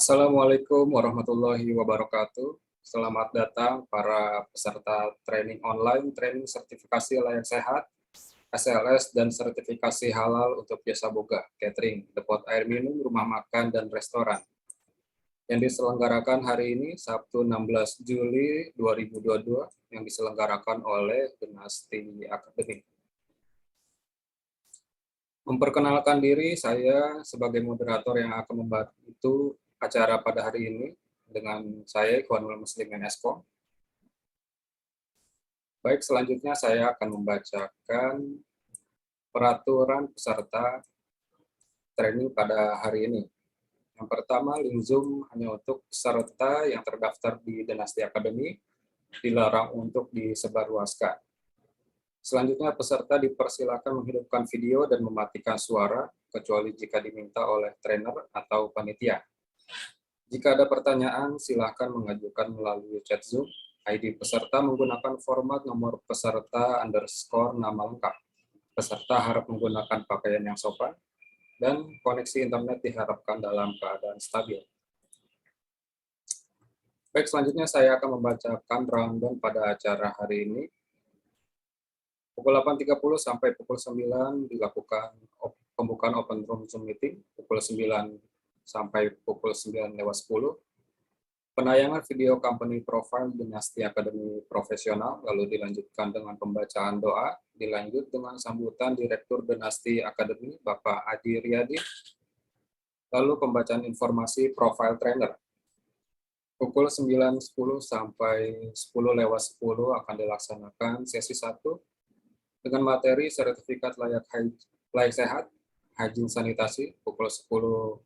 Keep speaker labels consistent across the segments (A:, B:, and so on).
A: Assalamualaikum warahmatullahi wabarakatuh. Selamat datang para peserta training online, training sertifikasi layak sehat, SLS, dan sertifikasi halal untuk jasa boga, catering, depot air minum, rumah makan, dan restoran. Yang diselenggarakan hari ini, Sabtu 16 Juli 2022, yang diselenggarakan oleh Dinasti Akademi. Memperkenalkan diri, saya sebagai moderator yang akan membantu acara pada hari ini dengan saya, Ikhwanul Muslimin Eskom. Baik, selanjutnya saya akan membacakan peraturan peserta training pada hari ini. Yang pertama, link Zoom hanya untuk peserta yang terdaftar di Dinasti Akademi, dilarang untuk disebarluaskan. Selanjutnya, peserta dipersilakan menghidupkan video dan mematikan suara, kecuali jika diminta oleh trainer atau panitia. Jika ada pertanyaan, silakan mengajukan melalui chat Zoom. ID peserta menggunakan format nomor peserta _ nama lengkap. Peserta harap menggunakan pakaian yang sopan, dan koneksi internet diharapkan dalam keadaan stabil. Baik, selanjutnya saya akan membacakan rundown pada acara hari ini. Pukul 8.30 sampai pukul 9 dilakukan pembukaan open room Zoom meeting, pukul 9 sampai pukul 9:10. Penayangan video company profile Dinasti Akademi Profesional, lalu dilanjutkan dengan pembacaan doa, dilanjut dengan sambutan Direktur Dinasti Akademi, Bapak Adi Riyadi, lalu pembacaan informasi profile trainer. Pukul 9.10 sampai 10:10 akan dilaksanakan sesi 1 dengan materi sertifikat layak sehat, hygiene sanitasi, pukul 10:10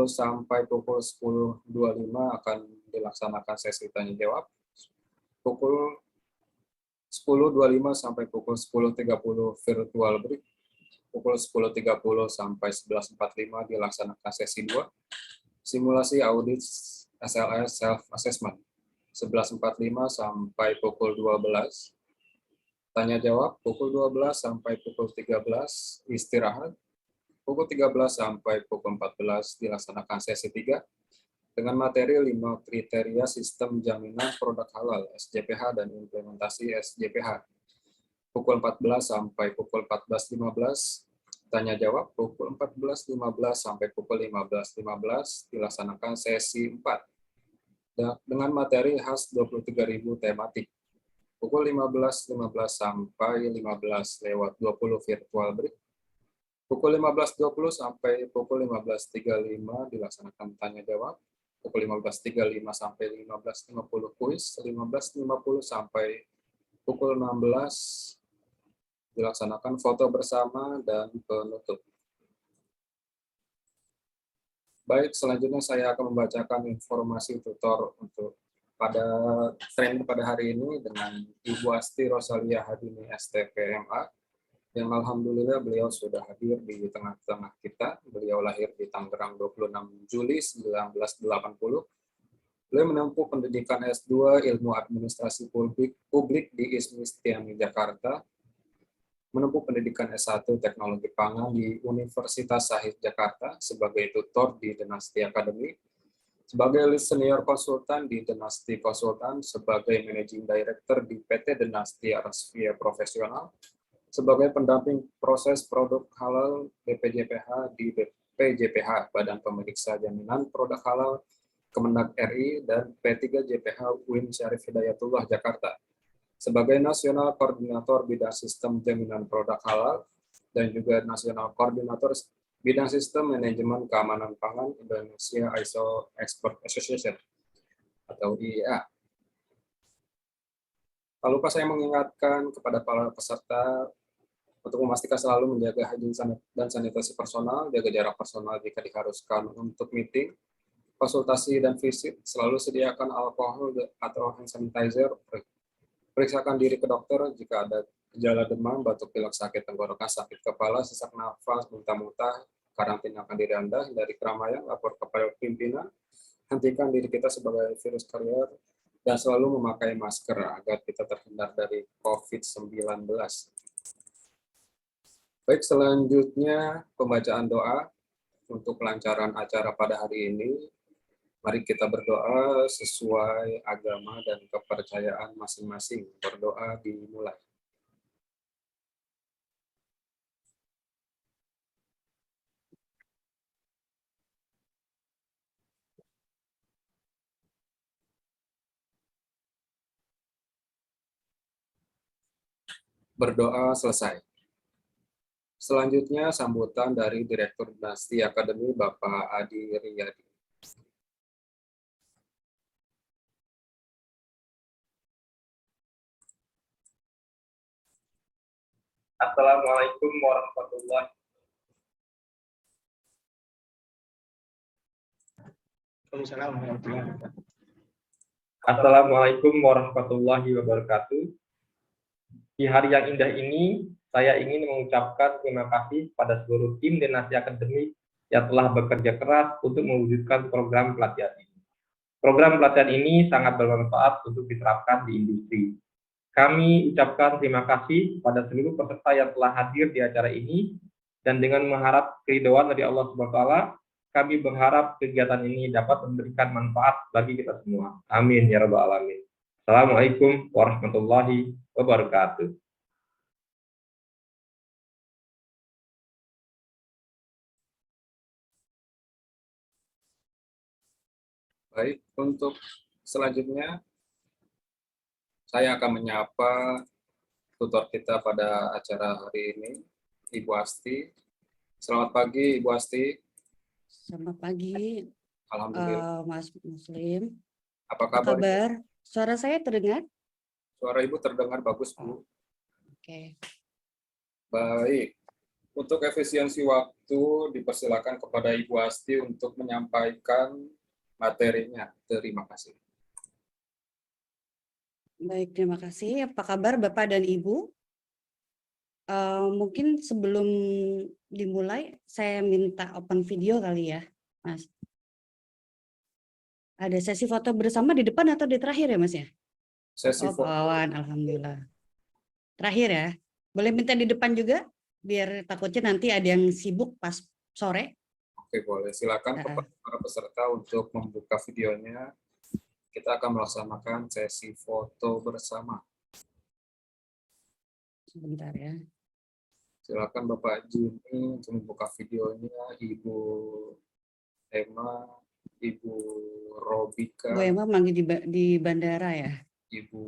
A: sampai pukul 10.25 akan dilaksanakan sesi tanya jawab. Pukul 10.25 sampai pukul 10.30 virtual break. Pukul 10.30 sampai 11.45 dilaksanakan sesi 2, simulasi audit SLS self assessment. 11.45 sampai pukul 12. Tanya jawab pukul 12 sampai pukul 13, istirahat. Pukul 13 sampai pukul 14 dilaksanakan sesi 3 dengan materi 5 kriteria sistem jaminan produk halal SJPH dan implementasi SJPH. Pukul 14 sampai pukul 14.15 tanya jawab, pukul 14.15 sampai pukul 15.15 dilaksanakan sesi 4 dengan materi khas 23.000 tematik. Pukul 15.15 sampai 15:20 virtual break. Pukul 15.20 sampai pukul 15.35 dilaksanakan tanya jawab. Pukul 15.35 sampai 15.50 kuis. 15.50 sampai pukul 16 dilaksanakan foto bersama dan penutup. Baik, selanjutnya saya akan membacakan informasi tutor untuk pada training pada hari ini dengan Ibu Asti Rosalia Hadini STPMA, yang alhamdulillah beliau sudah hadir di tengah-tengah kita. Beliau lahir di Tangerang 26 Juli 1980. Beliau menempuh pendidikan S2 Ilmu Administrasi Publik di ISMI Setiami, Jakarta. Menempuh pendidikan S1 Teknologi Pangan di Universitas Shahid Jakarta sebagai tutor di Dinasti Akademi. Sebagai senior konsultan di Dinasti Konsultan, sebagai managing director di PT Dinasti Arsvia Profesional, sebagai pendamping proses produk halal BPJPH di BPJPH, Badan Pemeriksa Jaminan Produk Halal Kemenag RI, dan P3JPH UIN Syarif Hidayatullah Jakarta, sebagai Nasional Koordinator Bidang Sistem Jaminan Produk Halal, dan juga Nasional Koordinator Bidang Sistem Manajemen Keamanan Pangan Indonesia ISO Export Association atau IEA. Tak lupa saya mengingatkan kepada para peserta untuk memastikan selalu menjaga hygiene dan sanitasi personal, jaga jarak personal jika diharuskan untuk meeting, konsultasi dan visit, selalu sediakan alkohol atau hand sanitizer, periksakan diri ke dokter jika ada gejala demam, batuk pilek, sakit tenggorokan, sakit kepala, sesak nafas, muntah-muntah, karantinakan diri Anda, hindari keramaian, lapor kepada pimpinan, hentikan diri kita sebagai virus carrier, dan selalu memakai masker agar kita terhindar dari COVID-19. Baik, selanjutnya pembacaan doa. untuk kelancaran acara pada hari ini. Mari kita berdoa sesuai agama dan kepercayaan masing-masing. Berdoa dimulai. Berdoa selesai. Selanjutnya sambutan dari Direktur Dinasti Akademi Bapak Adi Riyadi.
B: Assalamualaikum warahmatullahi wabarakatuh. Assalamualaikum warahmatullahi wabarakatuh. Di hari yang indah ini, saya ingin mengucapkan terima kasih pada seluruh tim Dinasti Akademik yang telah bekerja keras untuk mewujudkan program pelatihan ini. Program pelatihan ini sangat bermanfaat untuk diterapkan di industri. Kami ucapkan terima kasih pada seluruh peserta yang telah hadir di acara ini, dan dengan mengharap keridhaan dari Allah Subhanahu wa Ta'ala, kami berharap kegiatan ini dapat memberikan manfaat bagi kita semua. Amin ya rabbal alamin. Assalamualaikum warahmatullahi wabarakatuh.
A: Baik, untuk selanjutnya saya akan menyapa tutor kita pada acara hari ini, Ibu Asti. Selamat pagi, Ibu Asti.
C: Selamat pagi,
A: Alhamdulillah.
C: Mas Muslim.
A: Apa
C: Apa
A: kabar?
C: kabar? Suara saya terdengar?
A: Suara Ibu terdengar bagus, Bu.
C: Oke.
A: Baik. Untuk efisiensi waktu, dipersilakan kepada Ibu Asti untuk menyampaikan materinya. Terima kasih.
C: Baik, terima kasih. Apa kabar Bapak dan Ibu? Mungkin sebelum dimulai, saya minta open video kali ya, Mas. Ada sesi foto bersama di depan atau di terakhir ya, Mas ya?
A: Sesi
C: Oh,
A: foto.
C: kawan, alhamdulillah. Terakhir ya. Boleh minta di depan juga, biar takutnya nanti ada yang sibuk pas sore.
A: Oke, boleh. Silakan kepada para peserta untuk membuka videonya. Kita akan melaksanakan sesi foto bersama.
C: Sebentar ya.
A: Silakan Bapak Jimmy untuk membuka videonya, Ibu Emma, Ibu Robika,
C: Bu Emma manggil di bandara ya?
A: Ibu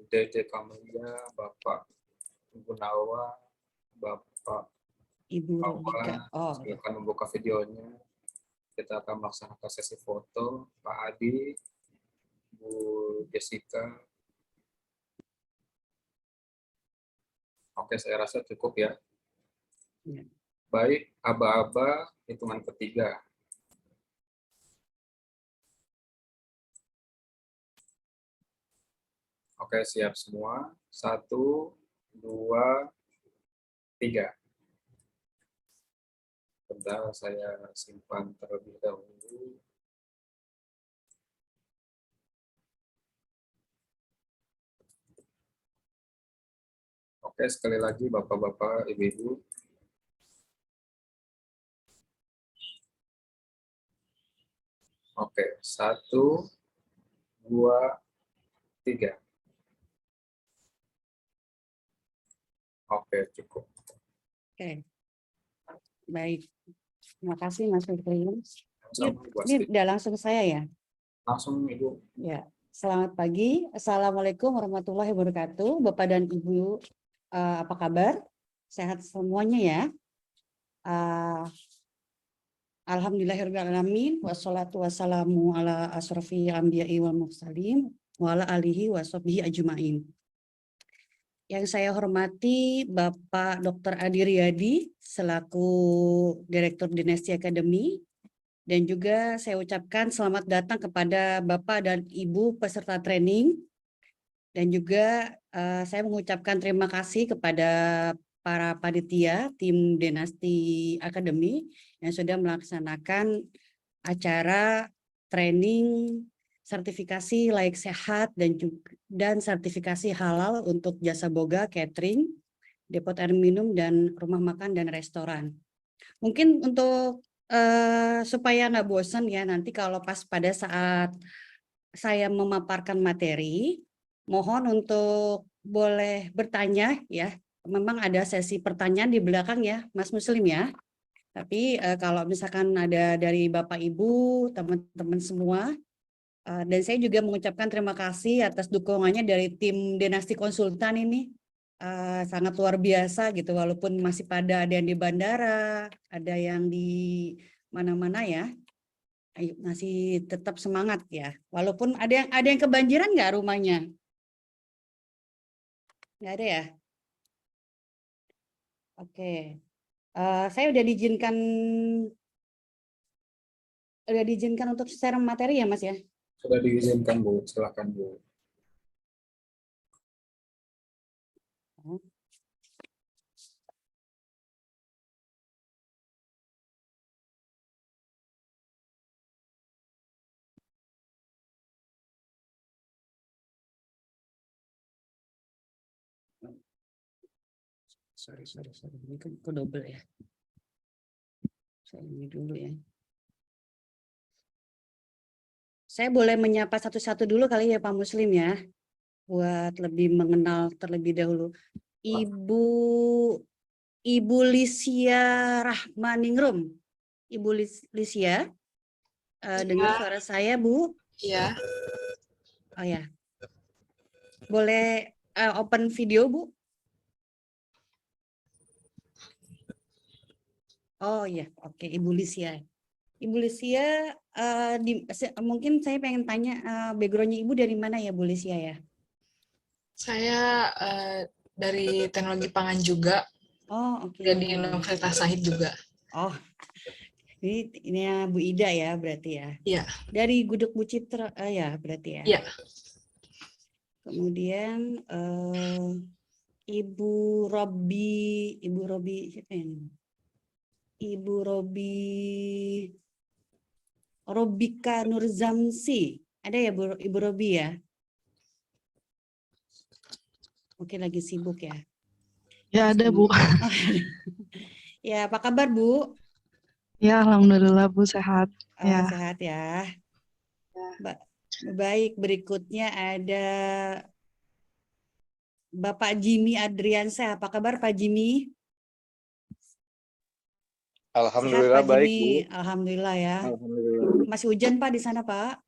A: Dede Kamelia, Bapak Ibu Nawa, Bapak
C: Ibu
A: Awa.
C: Robika. Oh,
A: Silakan membuka videonya. Kita akan melaksanakan sesi foto. Pak Adi, Bu Jessica. Oke, saya rasa cukup ya.
C: ya.
A: Baik, aba-aba, hitungan ketiga. Oke, siap semua. 1, 2, 3. Bentar, saya simpan terlebih dahulu. Oke, sekali lagi Bapak-Bapak, Ibu-Ibu. Oke, 1, 2, 3. Oke, cukup.
C: Oke. Baik. Terima kasih Mas Fikri.
A: Sama, Bu
C: Ini
A: Asti.
C: udah langsung saya ya?
A: Langsung, Ibu.
C: Ya. Selamat pagi. Assalamualaikum warahmatullahi wabarakatuh. Bapak dan Ibu, apa kabar? Sehat semuanya ya? Alhamdulillahirrahmanirrahim. Wassalatu wassalamu ala asrofi anbiya'i wal mursalin wa ala alihi wa sahbihi ajma'in. Yang saya hormati Bapak Dr. Adi Riyadi selaku Direktur Dinasti Akademi, dan juga saya ucapkan selamat datang kepada Bapak dan Ibu peserta training, dan juga saya mengucapkan terima kasih kepada para panitia tim Dinasti Akademi yang sudah melaksanakan acara training sertifikasi layak sehat dan sertifikasi halal untuk jasa boga, catering, depot air minum, dan rumah makan dan restoran. Mungkin untuk supaya nggak bosan ya nanti kalau pas pada saat saya memaparkan materi, mohon untuk boleh bertanya ya. Memang ada sesi pertanyaan di belakang ya, Mas Muslim ya. Tapi kalau misalkan ada dari Bapak Ibu, teman-teman semua, dan saya juga mengucapkan terima kasih atas dukungannya dari tim Dinasti Konsultan ini. Sangat luar biasa gitu, walaupun masih pada ada yang di bandara, ada yang di mana-mana ya. Ayo, masih tetap semangat ya. Walaupun ada yang kebanjiran nggak rumahnya? Nggak ada ya? Oke. Saya udah diizinkan untuk share materi ya Mas ya?
A: Sudah diizinkan Bu, silakan Bu.
C: Sorry. Ini kok double ya? Saya ini dulu ya. Saya boleh menyapa satu-satu dulu kali ya Pak Muslim ya, buat lebih mengenal terlebih dahulu. Ibu Lisia Rahmaningrum. Ibu Lisia, dengar suara saya Bu?
D: Iya,
C: Oh ya, boleh open video Bu? Oh ya, oke Ibu Lisia. Ibu Lisia, mungkin saya pengen tanya backgroundnya Ibu dari mana ya Bu Lisia ya?
D: saya dari teknologi pangan juga,
C: Oh oke.
D: di Universitas Sahid juga.
C: Oh, ini ya Bu Ida ya berarti ya.
D: Iya,
C: Dari Gudeg Bu Citra ya berarti ya.
D: iya.
C: Kemudian Ibu Robi siapa ini? Ibu Robika Nurzamsi. Ada ya Ibu Robi ya? Oke lagi sibuk ya.
E: Ya ada Bu.
C: Oh, ya apa kabar Bu?
E: Ya alhamdulillah Bu sehat.
C: Oh,
E: Ya.
C: sehat ya. Baik, berikutnya ada Bapak Jimmy Adriansyah. Apa kabar Pak Jimmy?
F: Alhamdulillah
C: sehat, Pak
F: baik
C: Jimmy.
F: Bu.
C: Alhamdulillah ya.
F: Alhamdulillah.
C: Masih hujan Pak di sana Pak?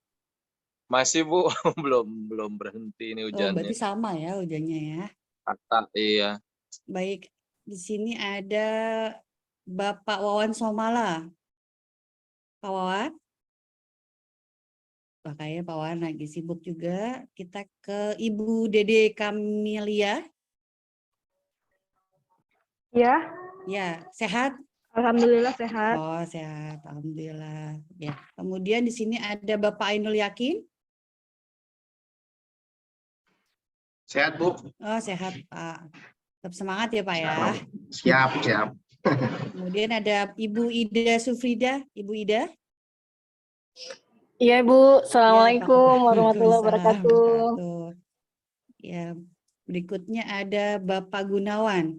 F: Masih Bu, belum berhenti ini
C: Oh,
F: hujannya.
C: berarti sama ya hujannya ya.
F: Atat, iya.
C: Baik, di sini ada Bapak Wawan Somala. Pak Wawan? Kayaknya Pak Wawan lagi sibuk juga. Kita ke Ibu Dede Kamilia.
G: Ya,
C: Ya, sehat?
G: alhamdulillah sehat.
C: Oh, sehat. Alhamdulillah. Ya. Kemudian di sini ada Bapak Ainul Yakin.
H: Sehat, Bu.
C: Oh, sehat, Pak. Tetap semangat ya, Pak ya.
H: Siap.
C: Kemudian ada Ibu Ida Sufrida. Ibu Ida.
G: Iya, Bu. Assalamualaikum
C: Ya,
G: warahmatullahi
C: Waalaikumsalam
G: wabarakatuh.
C: wabarakatuh. Ya, berikutnya ada Bapak Gunawan.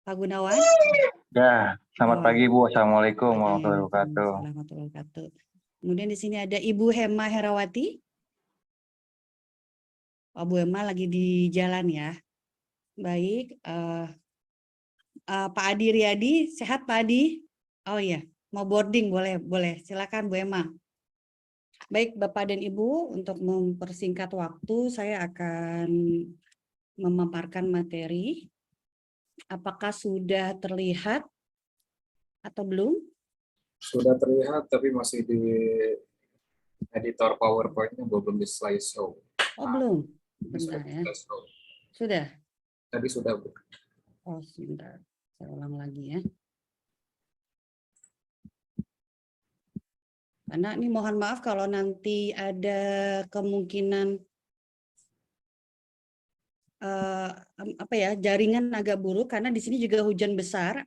C: Pak Gunawan.
I: Ya, selamat pagi Bu. Assalamualaikum warahmatullahi wabarakatuh.
C: Waalaikumsalam warahmatullahi wabarakatuh. Kemudian di sini ada Ibu Hema Herawati. Oh, Bu Hema lagi di jalan ya. Baik. Pak Adi Riyadi, sehat Pak Adi? Oh iya, mau boarding boleh. Silakan Bu Hema. Baik Bapak dan Ibu, untuk mempersingkat waktu saya akan memaparkan materi. Apakah sudah terlihat atau belum?
A: Sudah terlihat, tapi masih di editor PowerPoint-nya belum di slideshow.
C: Oh belum?
A: Ini sudah
C: Bentar
A: di
C: ya.
A: slideshow.
C: Sudah?
A: Tadi sudah, Bu.
C: Oh sebentar, saya ulang lagi ya. Karena ini mohon maaf kalau nanti ada kemungkinan jaringan agak buruk karena di sini juga hujan besar.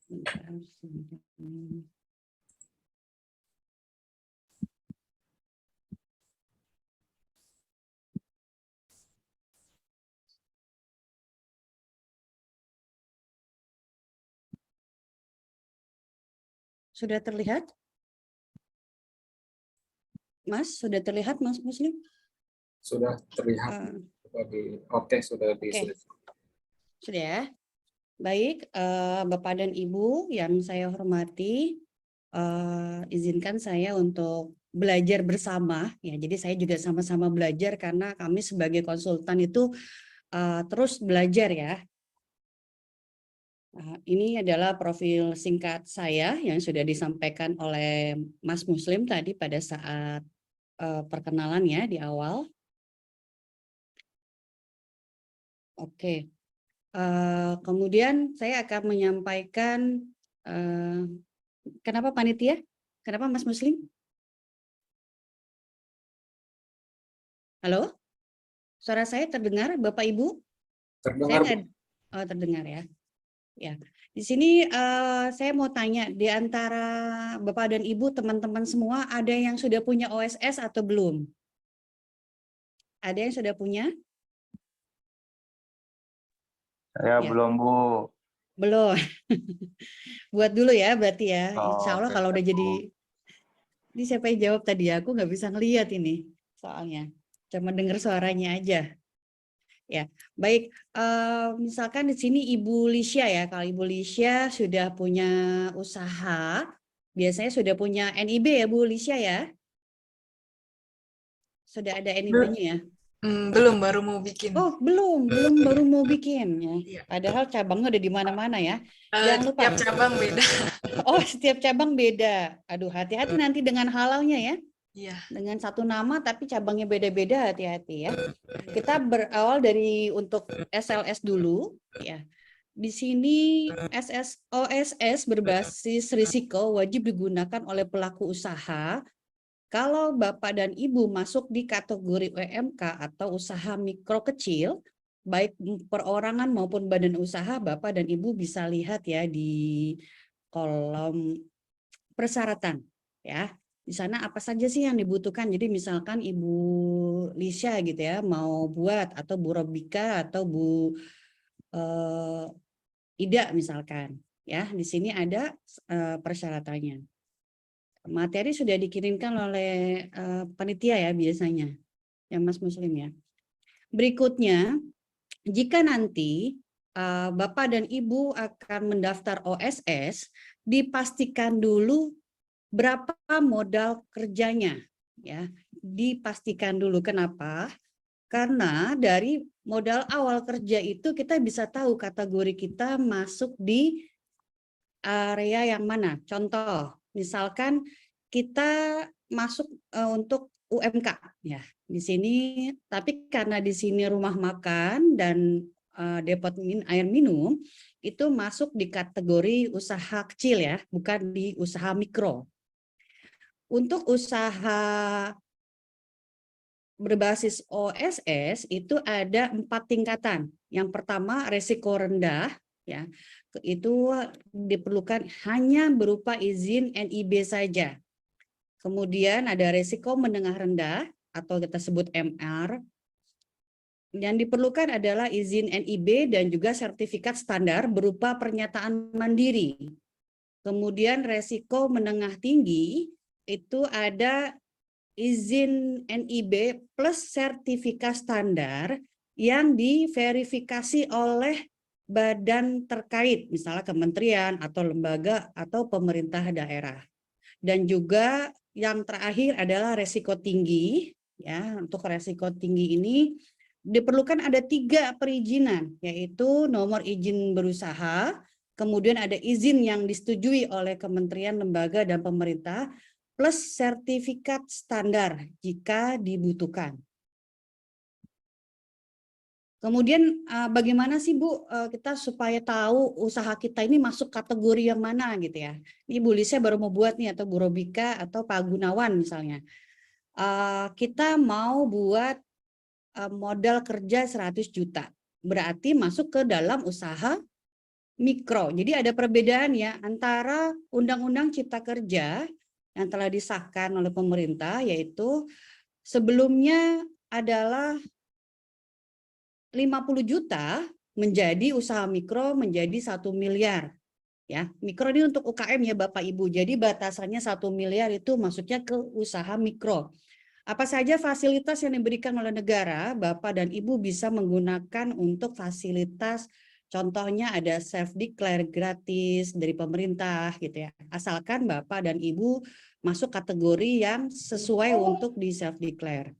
C: Bentar. Sudah terlihat? Mas, sudah terlihat Mas Muslim?
A: Sudah terlihat. Oke, sudah di
C: Oke. Sudah ya? Baik, Bapak dan Ibu yang saya hormati, izinkan saya untuk belajar bersama. Ya, jadi saya juga sama-sama belajar karena kami sebagai konsultan itu terus belajar ya. Ini adalah profil singkat saya yang sudah disampaikan oleh Mas Muslim tadi pada saat perkenalan ya di awal. Oke. Kemudian saya akan menyampaikan kenapa panitia? Kenapa Mas Muslim? Halo? Suara saya terdengar Bapak Ibu?
A: Terdengar, Bu.
C: Terdengar ya. Ya. Di sini saya mau tanya di antara Bapak dan Ibu teman-teman semua ada yang sudah punya OSS atau belum? Ada yang sudah punya?
I: Saya
C: Ya.
I: belum, Bu.
C: Belum. Buat dulu ya berarti ya.
I: Oh,
C: Insya Allah
I: oke,
C: kalau udah
I: Bu.
C: jadi. Ini siapa yang jawab tadi? Aku nggak bisa ngeliat ini soalnya. Cuma dengar suaranya aja. Ya, baik. Misalkan di sini Ibu Lisya ya. Kalau Ibu Lisya sudah punya usaha, biasanya sudah punya NIB ya Bu Lisya ya? Sudah ada NIB-nya ya?
D: Belum, baru mau bikin.
C: Oh, belum baru mau bikin ya.
D: Iya.
C: Padahal cabangnya udah di mana-mana ya. Jangan lupa.
D: Tiap cabang beda.
C: Oh, setiap cabang beda. Aduh, hati-hati nanti dengan halalnya ya.
D: Iya.
C: Dengan satu nama tapi cabangnya beda-beda, hati-hati ya. Kita berawal dari untuk SLS dulu ya. Di sini OSS berbasis risiko wajib digunakan oleh pelaku usaha kalau Bapak dan Ibu masuk di kategori UMK atau usaha mikro kecil, baik perorangan maupun badan usaha, Bapak dan Ibu bisa lihat ya di kolom persyaratan ya. Di sana apa saja sih yang dibutuhkan. Jadi misalkan Ibu Lisya gitu ya mau buat, atau Bu Robika atau Bu Ida misalkan ya. Di sini ada persyaratannya. Materi sudah dikirimkan oleh panitia ya biasanya, ya Mas Muslim ya. Berikutnya, jika nanti Bapak dan Ibu akan mendaftar OSS, dipastikan dulu berapa modal kerjanya, ya. Dipastikan dulu. Kenapa? Karena dari modal awal kerja itu kita bisa tahu kategori kita masuk di area yang mana. Contoh, misalkan kita masuk untuk UMK ya di sini, tapi karena di sini rumah makan dan depot air minum itu masuk di kategori usaha kecil ya, bukan di usaha mikro. Untuk usaha berbasis OSS itu ada 4 tingkatan. Yang pertama resiko rendah ya. Itu diperlukan hanya berupa izin NIB saja. Kemudian ada resiko menengah rendah atau kita sebut MR. Yang diperlukan adalah izin NIB dan juga sertifikat standar berupa pernyataan mandiri. Kemudian resiko menengah tinggi itu ada izin NIB plus sertifikat standar yang diverifikasi oleh badan terkait, misalnya kementerian atau lembaga atau pemerintah daerah. Dan juga yang terakhir adalah resiko tinggi. Ya, untuk resiko tinggi ini diperlukan ada 3 perizinan, yaitu nomor izin berusaha, kemudian ada izin yang disetujui oleh kementerian, lembaga, dan pemerintah, plus sertifikat standar jika dibutuhkan. Kemudian bagaimana sih Bu kita supaya tahu usaha kita ini masuk kategori yang mana gitu ya. Ini Bu Lisya baru mau buat nih, atau Bu Robika atau Pak Gunawan misalnya. Kita mau buat modal kerja 100 juta. Berarti masuk ke dalam usaha mikro. Jadi ada perbedaan ya antara Undang-Undang Cipta Kerja yang telah disahkan oleh pemerintah, yaitu sebelumnya adalah 50 juta menjadi usaha mikro menjadi 1 miliar. Ya, mikro ini untuk UKM ya Bapak Ibu. Jadi batasannya 1 miliar itu maksudnya ke usaha mikro. Apa saja fasilitas yang diberikan oleh negara, Bapak dan Ibu bisa menggunakan untuk fasilitas, contohnya ada self-declare gratis dari pemerintah gitu ya. Asalkan Bapak dan Ibu masuk kategori yang sesuai untuk di self-declare.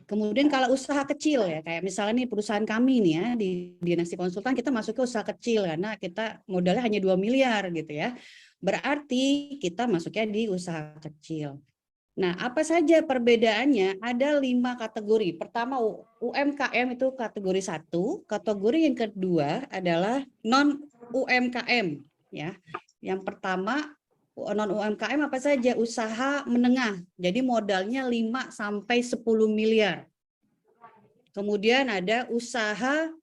C: Kemudian kalau usaha kecil ya, kayak misalnya nih perusahaan kami nih ya, di Dinasti Konsultan kita masuk ke usaha kecil karena kita modalnya hanya 2 miliar gitu ya. Berarti kita masuknya di usaha kecil. Nah, apa saja perbedaannya? Ada 5 kategori. Pertama UMKM itu kategori 1, kategori yang kedua adalah non UMKM ya. Yang pertama non UMKM apa saja? Usaha menengah. Jadi modalnya 5 sampai 10 miliar. Kemudian ada usaha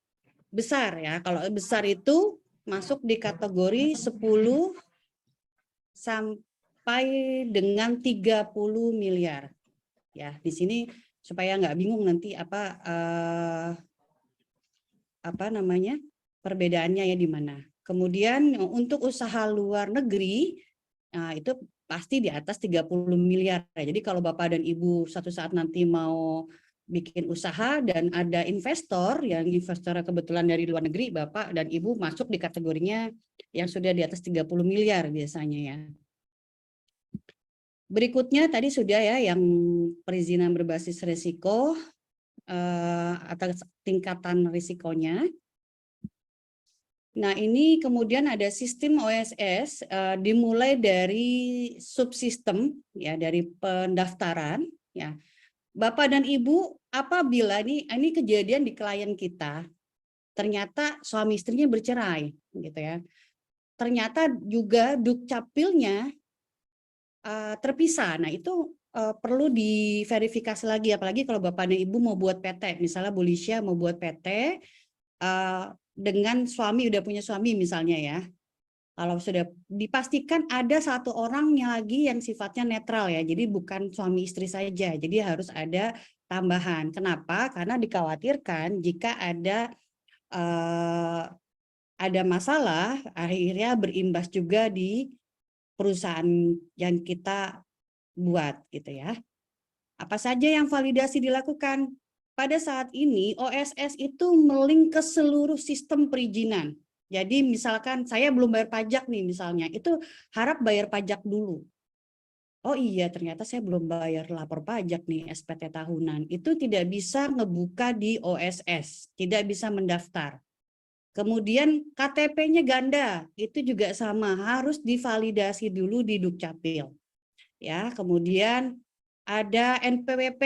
C: besar ya. Kalau besar itu masuk di kategori 10 sampai dengan 30 miliar. Ya, di sini supaya nggak bingung nanti apa namanya perbedaannya ya di mana. Kemudian untuk usaha luar negeri, nah itu pasti di atas 30 miliar. Jadi kalau Bapak dan Ibu suatu saat nanti mau bikin usaha dan ada investor, yang investornya kebetulan dari luar negeri, Bapak dan Ibu masuk di kategorinya yang sudah di atas 30 miliar biasanya ya. Berikutnya tadi sudah ya yang perizinan berbasis risiko atau tingkatan risikonya. Nah, ini kemudian ada sistem OSS dimulai dari subsistem ya, dari pendaftaran ya. Bapak dan Ibu, apabila ini kejadian di klien kita, ternyata suami istrinya bercerai gitu ya. Ternyata juga dukcapilnya terpisah. Nah, itu perlu diverifikasi lagi, apalagi kalau Bapak dan Ibu mau buat PT, misalnya Bu Lisya mau buat PT dengan suami, udah punya suami misalnya ya. Kalau sudah dipastikan ada satu orang lagi yang sifatnya netral ya, jadi bukan suami istri saja, jadi harus ada tambahan. Kenapa? Karena dikhawatirkan jika ada masalah, akhirnya berimbas juga di perusahaan yang kita buat gitu ya. Apa saja yang validasi dilakukan? Pada saat ini OSS itu melink ke seluruh sistem perizinan. Jadi misalkan saya belum bayar pajak nih misalnya, itu harap bayar pajak dulu. Oh iya, ternyata saya belum bayar lapor pajak nih SPT tahunan. Itu tidak bisa ngebuka di OSS, tidak bisa mendaftar. Kemudian KTP-nya ganda, itu juga sama, harus divalidasi dulu di Dukcapil. Ya, kemudian ada NPWP.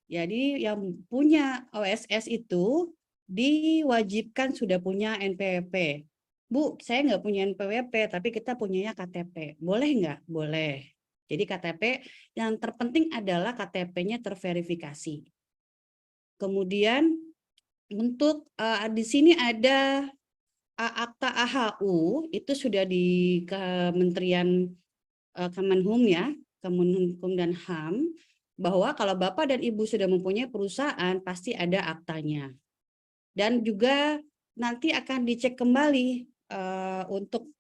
C: Jadi yang punya OSS itu diwajibkan sudah punya NPWP. Bu, saya nggak punya NPWP, tapi kita punyanya KTP. Boleh nggak? Boleh. Jadi KTP yang terpenting adalah KTP-nya terverifikasi. Kemudian untuk di sini ada akta AHU, itu sudah di Kementerian Kemenhum ya, Kemenhum dan HAM, bahwa kalau Bapak dan Ibu sudah mempunyai perusahaan, pasti ada aktanya. Dan juga nanti akan dicek kembali untuk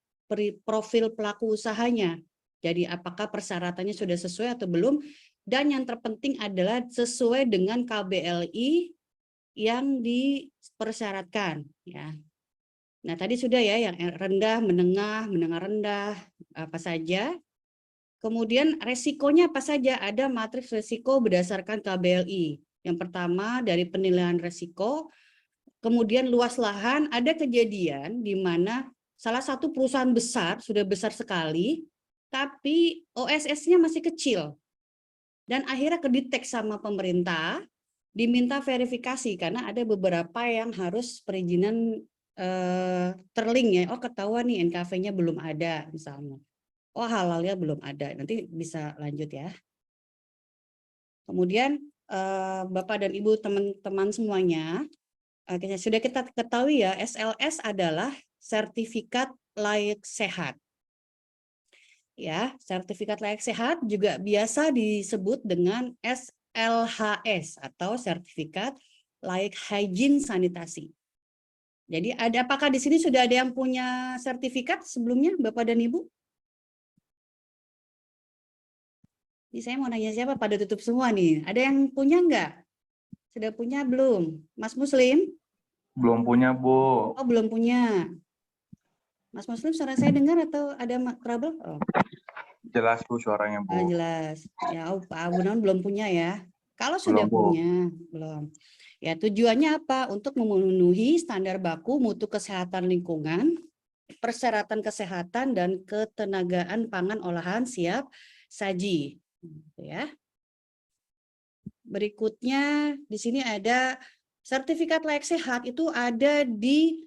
C: profil pelaku usahanya. Jadi apakah persyaratannya sudah sesuai atau belum, dan yang terpenting adalah sesuai dengan KBLI yang dipersyaratkan. Ya. Nah tadi sudah ya, yang rendah, menengah, menengah rendah, apa saja. Kemudian resikonya apa saja? Ada matriks resiko berdasarkan KBLI. Yang pertama dari penilaian resiko, kemudian luas lahan. Ada kejadian di mana salah satu perusahaan besar, sudah besar sekali, tapi OSS-nya masih kecil. Dan akhirnya kedetek sama pemerintah, diminta verifikasi karena ada beberapa yang harus perizinan terlink ya. Oh ketahuan nih NKV-nya belum ada misalnya. Oh halalnya belum ada, nanti bisa lanjut ya. Kemudian Bapak dan Ibu teman-teman semuanya, sudah kita ketahui ya, SLS adalah sertifikat layak sehat. Ya, sertifikat layak sehat juga biasa disebut dengan SLHS atau sertifikat layak hygiene sanitasi. Jadi apakah di sini sudah ada yang punya sertifikat sebelumnya, Bapak dan Ibu? Ini saya mau nanya siapa, pada tutup semua nih. Ada yang punya enggak? Sudah punya belum? Mas Muslim?
I: Belum punya, Bu.
C: Oh, belum punya. Mas Muslim, suara saya dengar atau ada trouble? Oh,
I: Jelas, Bu, suaranya, Bu.
C: jelas. Ya, Pak Gunawan belum punya ya. Kalau sudah
I: Belum, Bu.
C: punya, belum. Ya, tujuannya apa? Untuk memenuhi standar baku mutu kesehatan lingkungan, persyaratan kesehatan dan ketenagaan pangan olahan siap saji. Gitu ya. Berikutnya di sini ada sertifikat layak sehat, itu ada di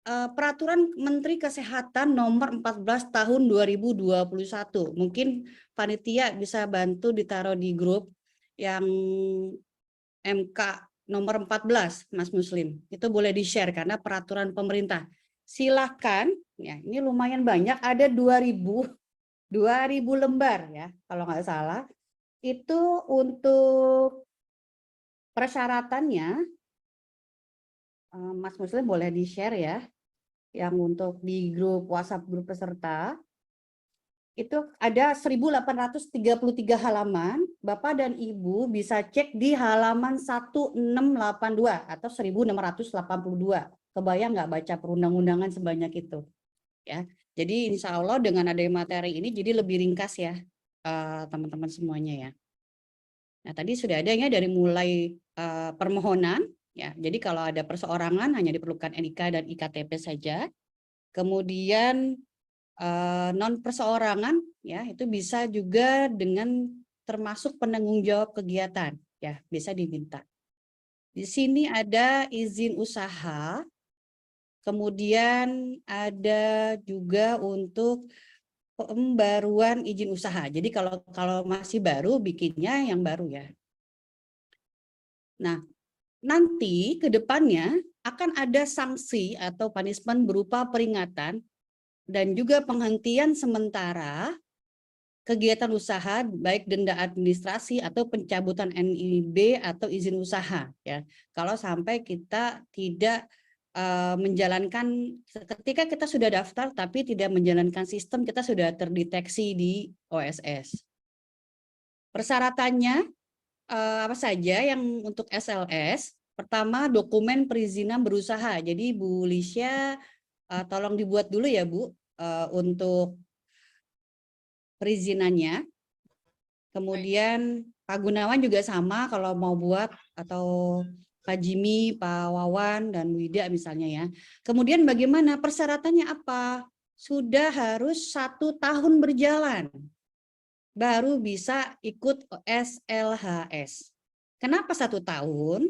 C: Peraturan Menteri Kesehatan nomor 14 tahun 2021. Mungkin panitia bisa bantu ditaruh di grup yang MK nomor 14, Mas Muslim. Itu boleh di-share karena peraturan pemerintah. Silakan, ya ini lumayan banyak, ada 2000 lembar ya, kalau nggak salah. Itu untuk persyaratannya, Mas Muslim boleh di-share ya, yang untuk di grup WhatsApp grup peserta. Itu ada 1833 halaman, Bapak dan Ibu bisa cek di halaman 1682 atau 1682. Kebayang nggak baca perundang-undangan sebanyak itu? Ya, jadi insya Allah dengan adanya materi ini jadi lebih ringkas ya, teman-teman semuanya ya. Nah, tadi sudah ada ya dari mulai permohonan, ya. Jadi kalau ada perseorangan hanya diperlukan NIK dan IKTP saja. Kemudian non perseorangan, ya itu bisa juga dengan termasuk penanggung jawab kegiatan, ya bisa diminta. Di sini ada izin usaha, kemudian ada juga untuk pembaruan izin usaha. Jadi kalau masih baru bikinnya yang baru ya. Nah, nanti ke depannya akan ada sanksi atau punishment berupa peringatan dan juga penghentian sementara kegiatan usaha, baik denda administrasi atau pencabutan NIB atau izin usaha ya. Kalau sampai kita tidak menjalankan, ketika kita sudah daftar tapi tidak menjalankan sistem, kita sudah terdeteksi di OSS. Persyaratannya apa saja yang untuk SLS? Pertama, dokumen perizinan berusaha. Jadi Bu Lisya tolong dibuat dulu ya Bu untuk perizinannya. Kemudian Pak Gunawan juga sama kalau mau buat, atau Pak Jimmy, Pak Wawan, dan Bu Ida misalnya ya. Kemudian bagaimana persyaratannya apa? Sudah harus 1 tahun berjalan baru bisa ikut SLHS. Kenapa 1 tahun?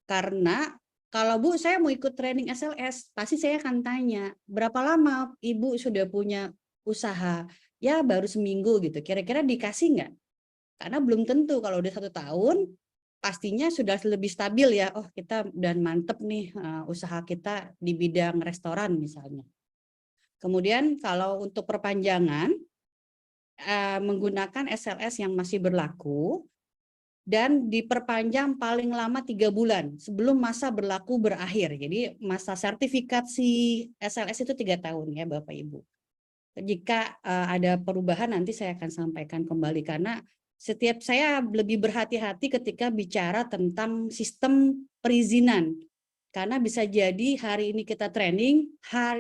C: Karena kalau Bu saya mau ikut training SLS, pasti saya akan tanya, berapa lama Ibu sudah punya usaha? Ya baru seminggu gitu, kira-kira dikasih nggak? Karena belum tentu, kalau udah 1 tahun, pastinya sudah lebih stabil ya, oh kita udah mantep nih usaha kita di bidang restoran misalnya. Kemudian kalau untuk perpanjangan, menggunakan SLS yang masih berlaku, dan diperpanjang paling lama 3 bulan sebelum masa berlaku berakhir. Jadi masa sertifikasi SLS itu 3 tahun ya Bapak Ibu. Jika ada perubahan nanti saya akan sampaikan kembali, karena setiap saya lebih berhati-hati ketika bicara tentang sistem perizinan. Karena bisa jadi hari ini kita training,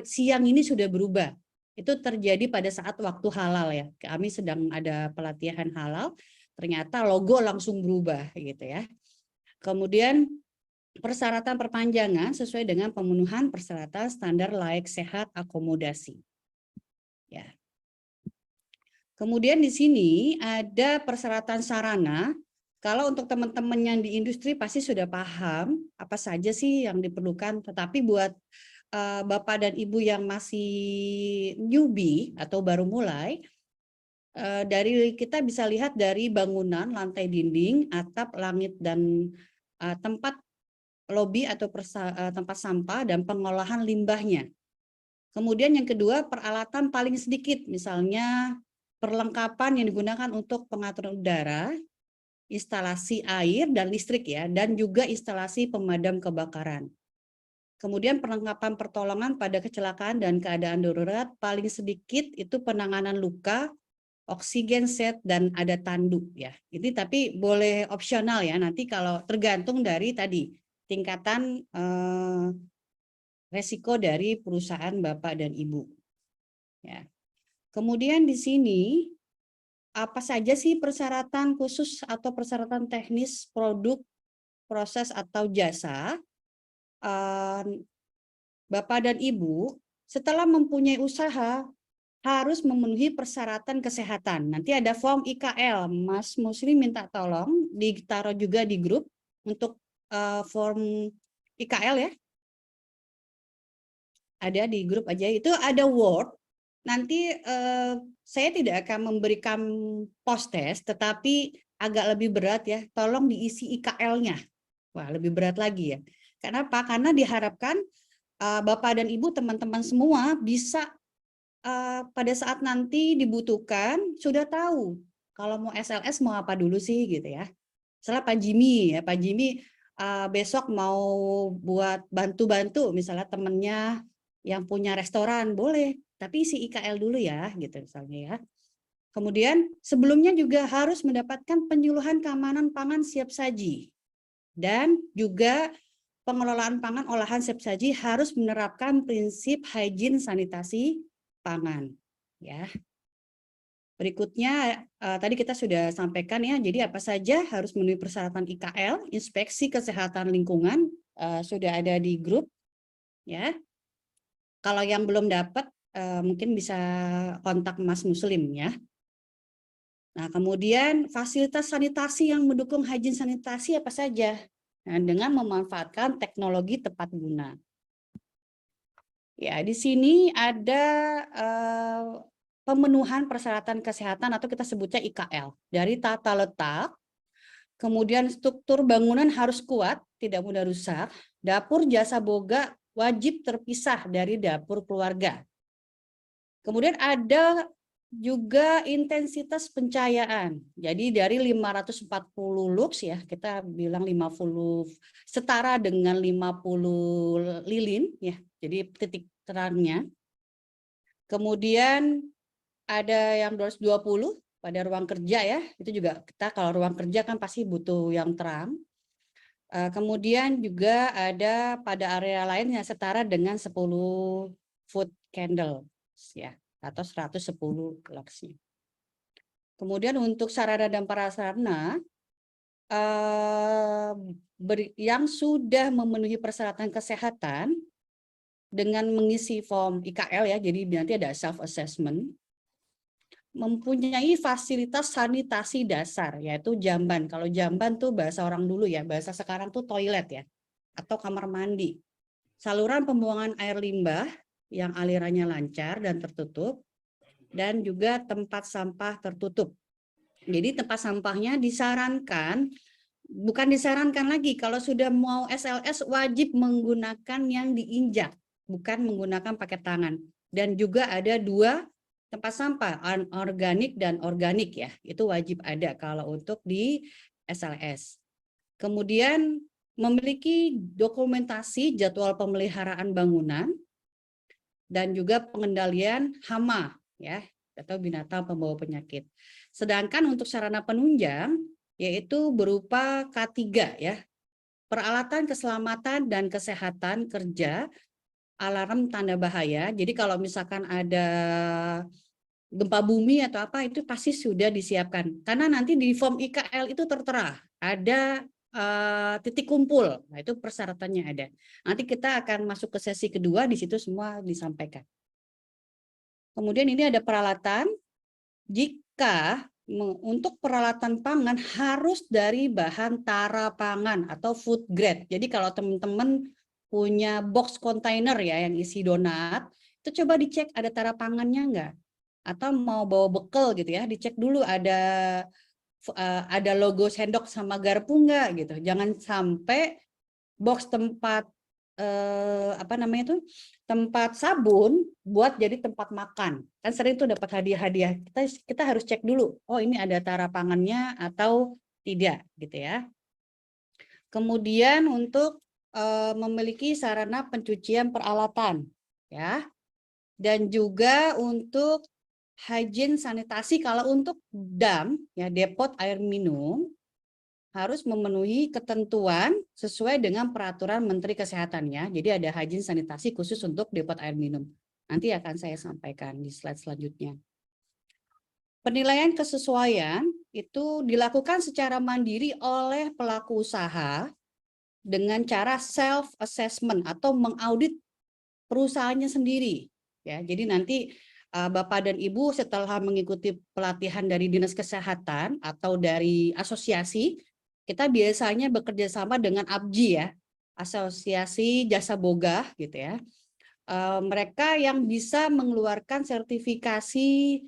C: siang ini sudah berubah. Itu terjadi pada saat waktu halal ya. Kami sedang ada pelatihan halal, ternyata logo langsung berubah gitu ya. Kemudian persyaratan perpanjangan sesuai dengan pemenuhan persyaratan standar layak sehat akomodasi. Ya. Kemudian di sini ada persyaratan sarana. Kalau untuk teman-teman yang di industri pasti sudah paham apa saja sih yang diperlukan. Tetapi buat Bapak dan Ibu yang masih newbie atau baru mulai, dari kita bisa lihat dari bangunan, lantai dinding, atap, langit, dan tempat lobi atau tempat sampah dan pengolahan limbahnya. Kemudian yang kedua, peralatan paling sedikit, misalnya perlengkapan yang digunakan untuk pengaturan udara, instalasi air dan listrik ya, dan juga instalasi pemadam kebakaran. Kemudian perlengkapan pertolongan pada kecelakaan dan keadaan darurat, paling sedikit itu penanganan luka, oksigen set, dan ada tanduk ya. Ini tapi boleh opsional ya, nanti kalau tergantung dari tadi tingkatan resiko dari perusahaan Bapak dan Ibu. Ya. Kemudian di sini apa saja sih persyaratan khusus atau persyaratan teknis produk, proses atau jasa? Bapak dan Ibu setelah mempunyai usaha harus memenuhi persyaratan kesehatan. Nanti ada form IKL, Mas Muslim minta tolong ditaruh juga di grup untuk form IKL ya. Ada di grup aja, itu ada Word. Nanti saya tidak akan memberikan post test, tetapi agak lebih berat ya, tolong diisi IKL-nya. Wah, lebih berat lagi ya. Kenapa? Karena diharapkan Bapak dan Ibu, teman-teman semua bisa pada saat nanti dibutuhkan sudah tahu kalau mau SLS mau apa dulu sih gitu ya. Misalnya Pak Jimmy ya, Pak Jimmy besok mau buat bantu-bantu misalnya temennya yang punya restoran boleh, tapi isi IKL dulu ya gitu misalnya ya. Kemudian sebelumnya juga harus mendapatkan penyuluhan keamanan pangan siap saji dan juga pengelolaan pangan olahan siap saji harus menerapkan prinsip hygiene sanitasi pangan ya. Berikutnya tadi kita sudah sampaikan ya, jadi apa saja harus memenuhi persyaratan IKL, inspeksi kesehatan lingkungan sudah ada di grup ya. Kalau yang belum dapat mungkin bisa kontak Mas Muslim ya. Nah, kemudian fasilitas sanitasi yang mendukung hygiene sanitasi apa saja? Nah, dengan memanfaatkan teknologi tepat guna. Ya, di sini ada pemenuhan persyaratan kesehatan atau kita sebutnya IKL. Dari tata letak, kemudian struktur bangunan harus kuat, tidak mudah rusak. Dapur jasa boga wajib terpisah dari dapur keluarga. Kemudian ada juga intensitas pencahayaan. Jadi dari 540 lux ya, kita bilang 50 setara dengan 50 lilin ya. Jadi titik terangnya. Kemudian ada yang 220 pada ruang kerja ya. Itu juga kita kalau ruang kerja kan pasti butuh yang terang. Kemudian juga ada pada area lain yang setara dengan 10 foot candle ya, atau 110 luxnya. Kemudian untuk sarana dan prasarana yang sudah memenuhi persyaratan kesehatan dengan mengisi form IKL ya, jadi nanti ada self assessment, mempunyai fasilitas sanitasi dasar yaitu jamban. Kalau jamban tuh bahasa orang dulu ya, bahasa sekarang tuh toilet ya atau kamar mandi. Saluran pembuangan air limbah yang alirannya lancar dan tertutup, dan juga tempat sampah tertutup. Jadi tempat sampahnya disarankan, bukan disarankan lagi, kalau sudah mau SLS wajib menggunakan yang diinjak, bukan menggunakan pakai tangan. Dan juga ada 2 tempat sampah, organik dan organik ya, itu wajib ada kalau untuk di SLS. Kemudian memiliki dokumentasi jadwal pemeliharaan bangunan dan juga pengendalian hama ya atau binatang pembawa penyakit. Sedangkan untuk sarana penunjang yaitu berupa K3 ya. Peralatan keselamatan dan kesehatan kerja, alarm tanda bahaya. Jadi kalau misalkan ada gempa bumi atau apa itu pasti sudah disiapkan. Karena nanti di form IKL itu tertera ada titik kumpul. Nah, itu persyaratannya ada. Nanti kita akan masuk ke sesi kedua, di situ semua disampaikan. Kemudian ini ada peralatan. Jika untuk peralatan pangan harus dari bahan tara pangan atau food grade. Jadi kalau teman-teman punya box container ya yang isi donat, itu coba dicek ada tara pangannya enggak. Atau mau bawa bekal gitu ya, dicek dulu ada logo sendok sama garpu enggak gitu. Jangan sampai box tempat tempat sabun buat jadi tempat makan. Kan sering tuh dapat hadiah-hadiah. Kita harus cek dulu. Oh, ini ada tara pangannya atau tidak gitu ya. Kemudian untuk memiliki sarana pencucian peralatan, ya. Dan juga untuk hygiene sanitasi kalau untuk dam, ya depot air minum harus memenuhi ketentuan sesuai dengan peraturan Menteri Kesehatan, ya. Jadi ada hygiene sanitasi khusus untuk depot air minum. Nanti akan saya sampaikan di slide selanjutnya. Penilaian kesesuaian itu dilakukan secara mandiri oleh pelaku usaha dengan cara self assessment atau mengaudit perusahaannya sendiri, ya. Jadi nanti Bapak dan Ibu setelah mengikuti pelatihan dari Dinas Kesehatan atau dari asosiasi, kita biasanya bekerja sama dengan APJI, ya, Asosiasi Jasa Boga, gitu ya. Mereka yang bisa mengeluarkan sertifikasi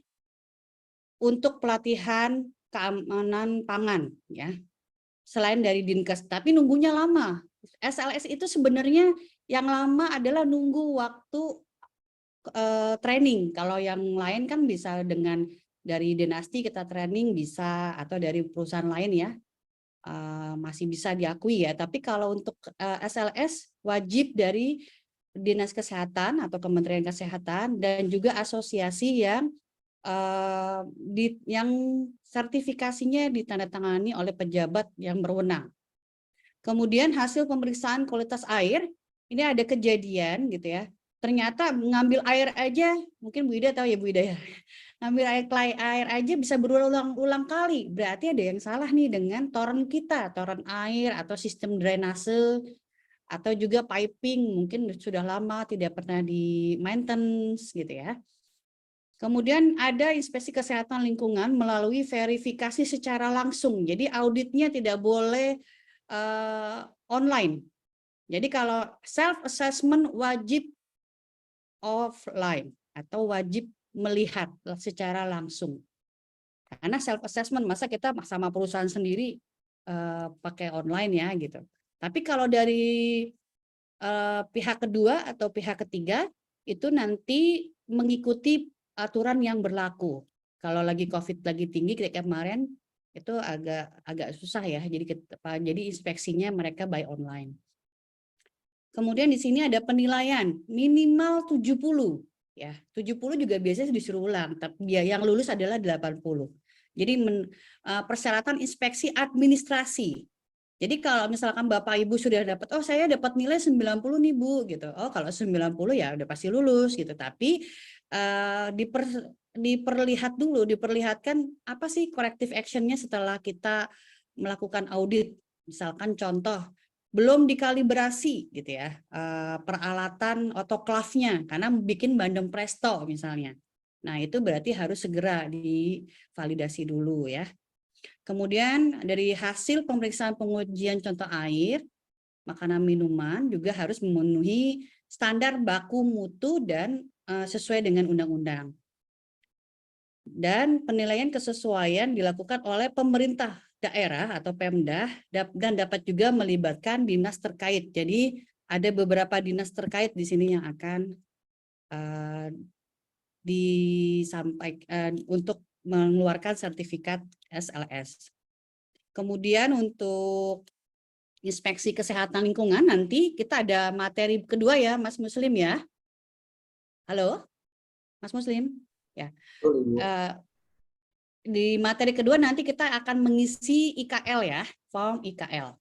C: untuk pelatihan keamanan pangan, ya. Selain dari Dinkes, tapi nunggunya lama. SLS itu sebenarnya yang lama adalah nunggu waktu training. Kalau yang lain kan bisa dengan dari dinasti kita training bisa, atau dari perusahaan lain, ya, masih bisa diakui, ya. Tapi kalau untuk SLS wajib dari Dinas Kesehatan atau Kementerian Kesehatan dan juga asosiasi yang sertifikasinya ditandatangani oleh pejabat yang berwenang. Kemudian hasil pemeriksaan kualitas air, ini ada kejadian gitu, ya. Ternyata ngambil air aja, mungkin Bu Ida tahu, ya Bu Ida, ya. Ngambil air aja bisa berulang-ulang kali. Berarti ada yang salah nih dengan toren kita, toren air atau sistem drainase atau juga piping, mungkin sudah lama tidak pernah di maintenance gitu, ya. Kemudian ada inspeksi kesehatan lingkungan melalui verifikasi secara langsung. Jadi auditnya tidak boleh online. Jadi kalau self assessment wajib offline atau wajib melihat secara langsung. Karena self assessment masa kita sama perusahaan sendiri pakai online, ya, gitu. Tapi kalau dari pihak kedua atau pihak ketiga itu nanti mengikuti aturan yang berlaku. Kalau lagi COVID lagi tinggi kayak kemarin itu agak susah, ya. Jadi inspeksinya mereka by online. Kemudian di sini ada penilaian minimal 70, ya. 70 juga biasanya disuruh ulang, tapi yang lulus adalah 80. Jadi persyaratan inspeksi administrasi. Jadi kalau misalkan Bapak Ibu sudah dapat, oh saya dapat nilai 90 nih Bu, gitu. Oh kalau 90 ya udah pasti lulus gitu. Tapi diperlihatkan apa sih corrective actionnya setelah kita melakukan audit. Misalkan contoh, belum dikalibrasi gitu, ya, peralatan otoklavnya karena bikin bandeng presto misalnya. Nah itu berarti harus segera divalidasi dulu, ya. Kemudian dari hasil pemeriksaan pengujian contoh air, makanan minuman juga harus memenuhi standar baku mutu dan sesuai dengan undang-undang. Dan penilaian kesesuaian dilakukan oleh pemerintah daerah atau Pemda dan dapat juga melibatkan dinas terkait. Jadi ada beberapa dinas terkait di sini yang akan disampaikan untuk mengeluarkan sertifikat SLS. Kemudian untuk inspeksi kesehatan lingkungan nanti kita ada materi kedua, ya, Mas Muslim, ya. Halo, Mas Muslim, ya. Di materi kedua nanti kita akan mengisi IKL, ya, form IKL.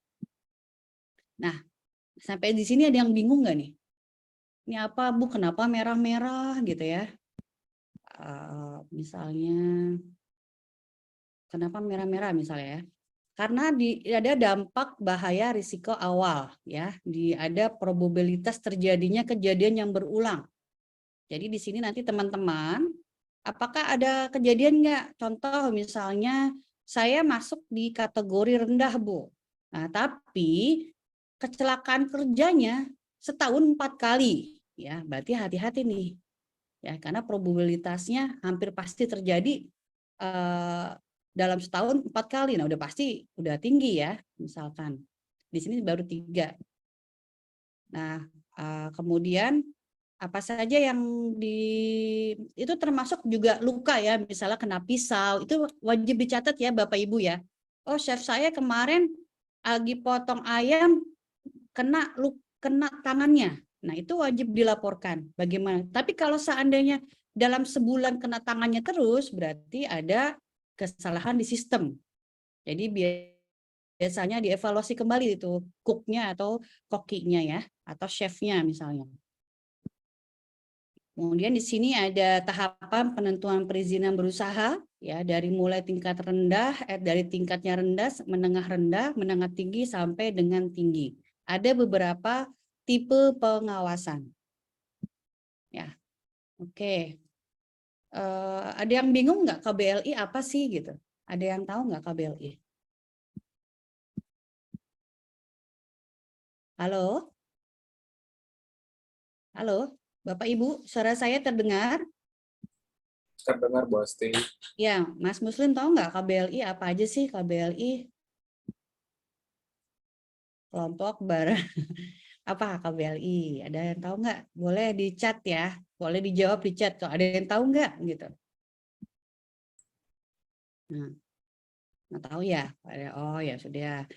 C: Nah, sampai di sini ada yang bingung nggak nih? Ini apa Bu? Kenapa merah-merah gitu, ya? Misalnya, kenapa merah-merah misalnya, ya? Karena ada dampak bahaya risiko awal, ya. Ada probabilitas terjadinya kejadian yang berulang. Jadi di sini nanti teman-teman, apakah ada kejadian nggak? Contoh misalnya saya masuk di kategori rendah Bu. Nah tapi kecelakaan kerjanya setahun 4 kali, ya berarti hati-hati nih, ya karena probabilitasnya hampir pasti terjadi dalam setahun 4 kali. Nah udah pasti udah tinggi, ya, misalkan di sini baru 3. Nah kemudian apa saja yang itu termasuk juga luka, ya, misalnya kena pisau, itu wajib dicatat, ya Bapak Ibu, ya. Oh chef saya kemarin lagi potong ayam kena tangannya. Nah, itu wajib dilaporkan. Bagaimana? Tapi kalau seandainya dalam sebulan kena tangannya terus, berarti ada kesalahan di sistem. Jadi biasanya dievaluasi kembali itu cooknya atau kokinya ya, atau chefnya misalnya. Kemudian di sini ada tahapan penentuan perizinan berusaha ya, dari mulai tingkat rendah, dari tingkatnya rendah, menengah tinggi sampai dengan tinggi. Ada beberapa tipe pengawasan. Ya, oke. Ada yang bingung nggak KBLI apa sih gitu? Ada yang tahu nggak KBLI? Halo? Halo, Bapak Ibu, suara saya terdengar?
A: Terdengar Bu Asti.
C: Ya, Mas Muslim tahu nggak KBLI apa aja sih KBLI? Kelompok barang apa KBLI? Ada yang tahu nggak? Boleh di chat ya, boleh dijawab di chat. Kalau ada yang tahu nggak gitu? Nah, nggak tahu ya? Oh ya sudah.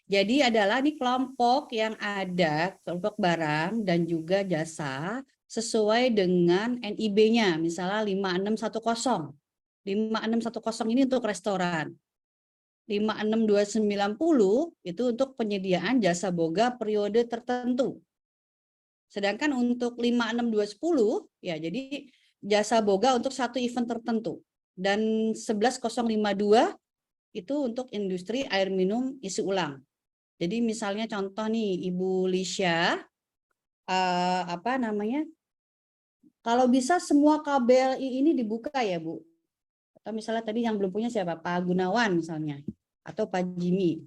C: Jadi adalah ini kelompok yang ada, kelompok barang dan juga jasa sesuai dengan NIB-nya, misalnya 56110. 56110 ini untuk restoran. 56290 itu untuk penyediaan jasa boga periode tertentu. Sedangkan untuk 56210 ya jadi jasa boga untuk satu event tertentu. Dan 11052 itu untuk industri air minum isi ulang. Jadi misalnya contoh nih Ibu Lisha, apa namanya? Kalau bisa semua KBLI ini dibuka ya Bu. Atau misalnya tadi yang belum punya siapa? Pak Gunawan misalnya. Atau Pak Jimmy.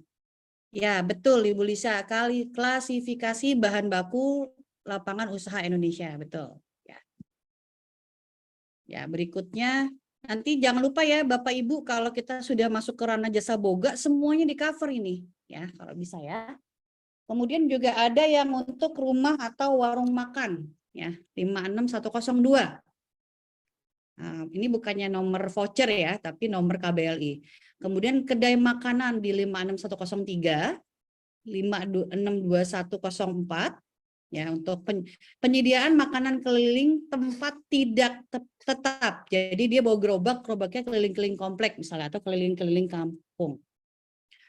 C: Ya betul Ibu Lisha, klasifikasi bahan baku lapangan usaha Indonesia. Betul. Ya berikutnya, nanti jangan lupa ya Bapak Ibu kalau kita sudah masuk ke ranah jasa boga, semuanya di cover ini. Ya kalau bisa ya. Kemudian juga ada yang untuk rumah atau warung makan, ya 56102. Nah, ini bukannya nomor voucher ya, tapi nomor KBLI. Kemudian kedai makanan di 56103, 5622104, ya untuk penyediaan makanan keliling tempat tidak tetap. Jadi dia bawa gerobaknya keliling-keliling komplek misalnya atau keliling-keliling kampung.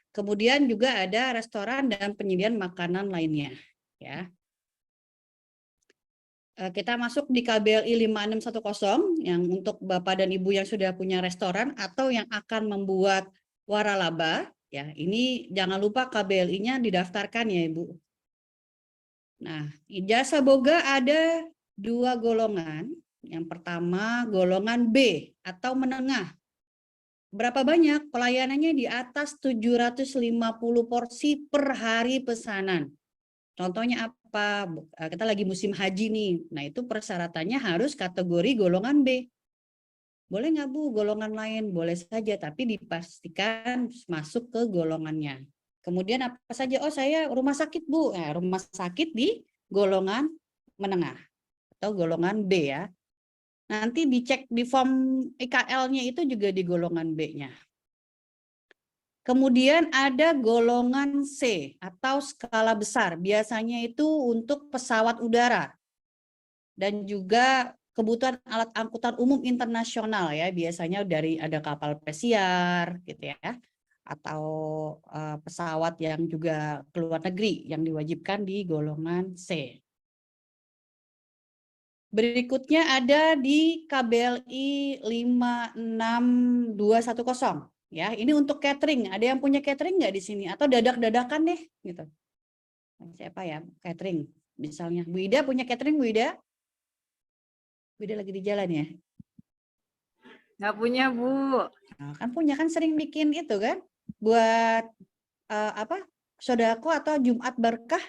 C: Kemudian juga ada restoran dan penyediaan makanan lainnya. Ya. Kita masuk di KBLI 5610 yang untuk Bapak dan Ibu yang sudah punya restoran atau yang akan membuat waralaba. Ya, ini jangan lupa KBLI-nya didaftarkan ya Ibu. Nah, jasa boga ada 2 golongan. Yang pertama golongan B atau menengah. Berapa banyak? Pelayanannya di atas 750 porsi per hari pesanan. Contohnya apa? Kita lagi musim haji nih. Nah itu persyaratannya harus kategori golongan B. Boleh nggak Bu golongan lain? Boleh saja, tapi dipastikan masuk ke golongannya. Kemudian apa saja? Oh saya rumah sakit Bu. Rumah sakit di golongan menengah atau golongan B ya. Nanti dicek di form IKL-nya itu juga di golongan B-nya. Kemudian ada golongan C atau skala besar. Biasanya itu untuk pesawat udara. Dan juga kebutuhan alat angkutan umum internasional ya. Biasanya dari ada kapal pesiar gitu ya. Atau pesawat yang juga keluar negeri yang diwajibkan di golongan C. Berikutnya ada di KBLI 56210 ya. Ini untuk catering. Ada yang punya catering nggak di sini atau dadak-dadakan deh gitu. Siapa ya catering? Misalnya Bu Ida punya catering Bu Ida? Bu Ida lagi di jalan ya?
G: Nggak punya, Bu.
C: Nah, kan punya kan sering bikin itu kan buat apa? Sodako atau Jumat Berkah.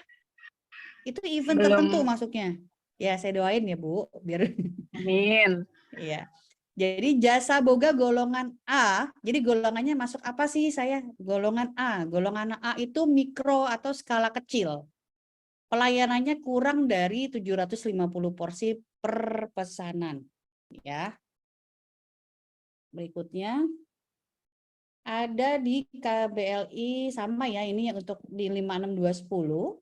C: Itu event tertentu masuknya. Ya, saya doain ya, Bu, biar
G: Amin.
C: Iya. Jadi jasa boga golongan A. Jadi golongannya masuk apa sih saya? Golongan A. Golongan A itu mikro atau skala kecil. Pelayanannya kurang dari 750 porsi per pesanan, ya. Berikutnya ada di KBLI sama ya, ini untuk di 56210.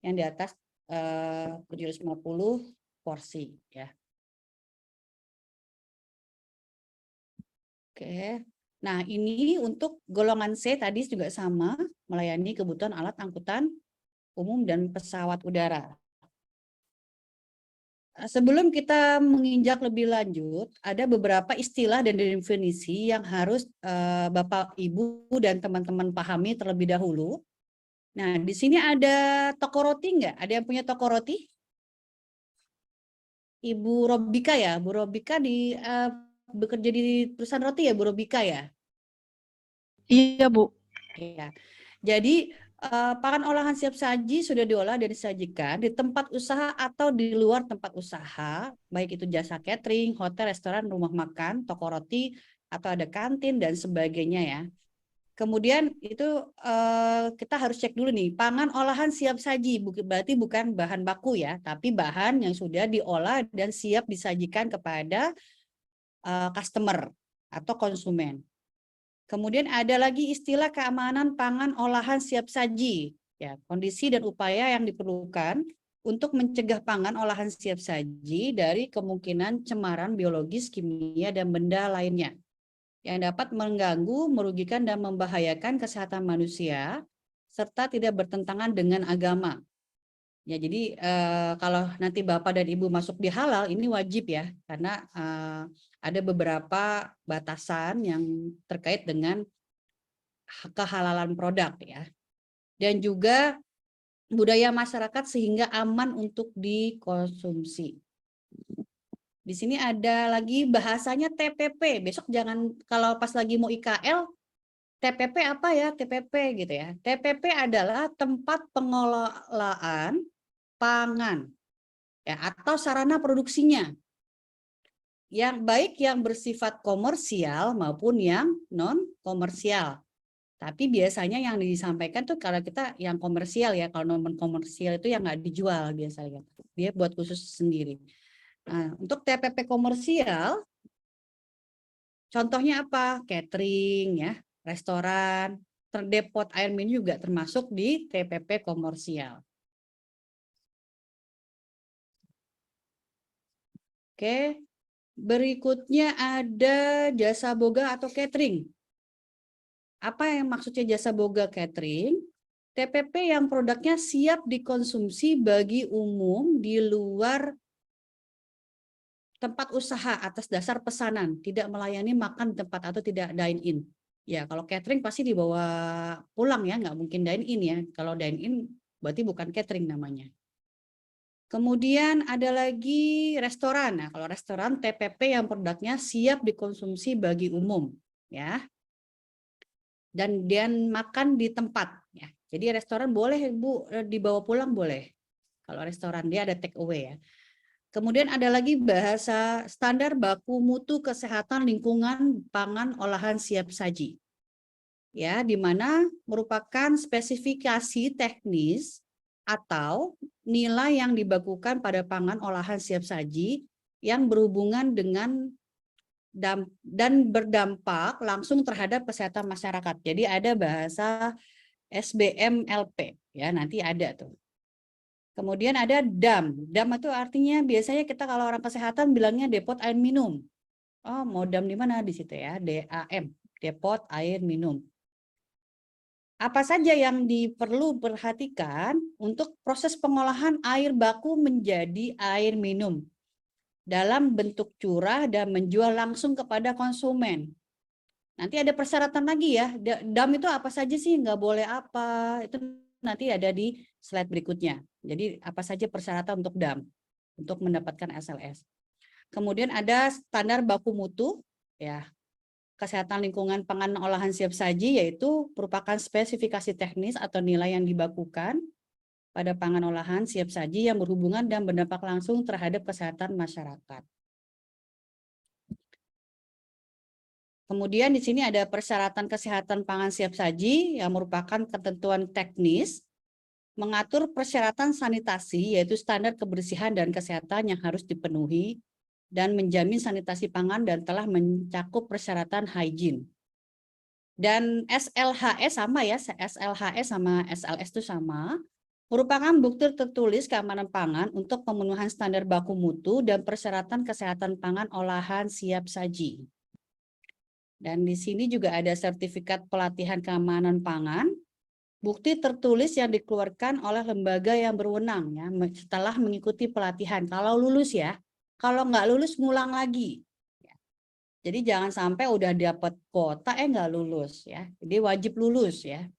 C: yang di atas 750 porsi ya. Oke. Nah, ini untuk golongan C tadi juga sama, melayani kebutuhan alat angkutan umum dan pesawat udara. Sebelum kita menginjak lebih lanjut, ada beberapa istilah dan definisi yang harus Bapak, Ibu, dan teman-teman pahami terlebih dahulu. Nah, di sini ada toko roti nggak? Ada yang punya toko roti? Ibu Robika ya? Bu Robika bekerja di perusahaan roti ya, Bu Robika ya?
E: Iya, Bu.
C: Iya. Jadi pangan olahan siap saji sudah diolah dan disajikan di tempat usaha atau di luar tempat usaha, baik itu jasa catering, hotel, restoran, rumah makan, toko roti, atau ada kantin dan sebagainya ya. Kemudian itu kita harus cek dulu nih, pangan olahan siap saji berarti bukan bahan baku ya, tapi bahan yang sudah diolah dan siap disajikan kepada customer atau konsumen. Kemudian ada lagi istilah keamanan pangan olahan siap saji, ya, kondisi dan upaya yang diperlukan untuk mencegah pangan olahan siap saji dari kemungkinan cemaran biologis, kimia, dan benda lainnya yang dapat mengganggu, merugikan, dan membahayakan kesehatan manusia serta tidak bertentangan dengan agama. Ya, jadi kalau nanti Bapak dan Ibu masuk di halal ini wajib ya, karena ada beberapa batasan yang terkait dengan kehalalan produk ya. Dan juga budaya masyarakat sehingga aman untuk dikonsumsi. Di sini ada lagi bahasanya TPP. Besok jangan kalau pas lagi mau IKL, TPP apa ya? TPP gitu ya. TPP adalah tempat pengelolaan pangan ya, atau sarana produksinya yang baik yang bersifat komersial maupun yang non komersial. Tapi biasanya yang disampaikan tuh kalau kita yang komersial ya, kalau non komersial itu yang nggak dijual biasanya, dia buat khusus sendiri. Nah, untuk TPP komersial contohnya apa? Catering ya, restoran, depot air minum juga termasuk di TPP komersial. Oke, berikutnya ada jasa boga atau catering. Apa yang maksudnya jasa boga catering? TPP yang produknya siap dikonsumsi bagi umum di luar tempat usaha atas dasar pesanan, tidak melayani makan di tempat atau tidak dine-in. Ya, kalau catering pasti dibawa pulang ya, nggak mungkin dine-in ya. Kalau dine-in berarti bukan catering namanya. Kemudian ada lagi restoran. Nah, kalau restoran TPP yang produknya siap dikonsumsi bagi umum, ya. Dan makan di tempat, ya. Jadi restoran boleh Bu dibawa pulang boleh. Kalau restoran dia ada take away ya. Kemudian ada lagi bahasa standar baku mutu kesehatan lingkungan pangan olahan siap saji. Ya, di mana merupakan spesifikasi teknis atau nilai yang dibakukan pada pangan olahan siap saji yang berhubungan dengan dan berdampak langsung terhadap kesehatan masyarakat. Jadi ada bahasa SBMLP ya, nanti ada tuh. Kemudian ada DAM. DAM itu artinya biasanya kita kalau orang kesehatan bilangnya depot air minum. Oh, mau DAM di mana di situ ya? DAM, depot air minum. Apa saja yang perlu perhatikan untuk proses pengolahan air baku menjadi air minum dalam bentuk curah dan menjual langsung kepada konsumen. Nanti ada persyaratan lagi ya. DAM itu apa saja sih? Nggak boleh apa? Itu nanti ada di slide berikutnya. Jadi apa saja persyaratan untuk DAM untuk mendapatkan SLS. Kemudian ada standar baku mutu ya. Kesehatan lingkungan pangan olahan siap saji yaitu merupakan spesifikasi teknis atau nilai yang dibakukan pada pangan olahan siap saji yang berhubungan dan berdampak langsung terhadap kesehatan masyarakat. Kemudian di sini ada persyaratan kesehatan pangan siap saji yang merupakan ketentuan teknis mengatur persyaratan sanitasi yaitu standar kebersihan dan kesehatan yang harus dipenuhi dan menjamin sanitasi pangan dan telah mencakup persyaratan hygiene. Dan SLHS sama ya, SLHS sama SLS itu sama. merupakan bukti tertulis keamanan pangan untuk pemenuhan standar baku mutu dan persyaratan kesehatan pangan olahan siap saji. Dan di sini juga ada sertifikat pelatihan keamanan pangan, bukti tertulis yang dikeluarkan oleh lembaga yang berwenang ya setelah mengikuti pelatihan. Kalau lulus ya, kalau nggak lulus ngulang lagi. Jadi jangan sampai udah dapat kuota nggak lulus ya. Jadi wajib lulus ya.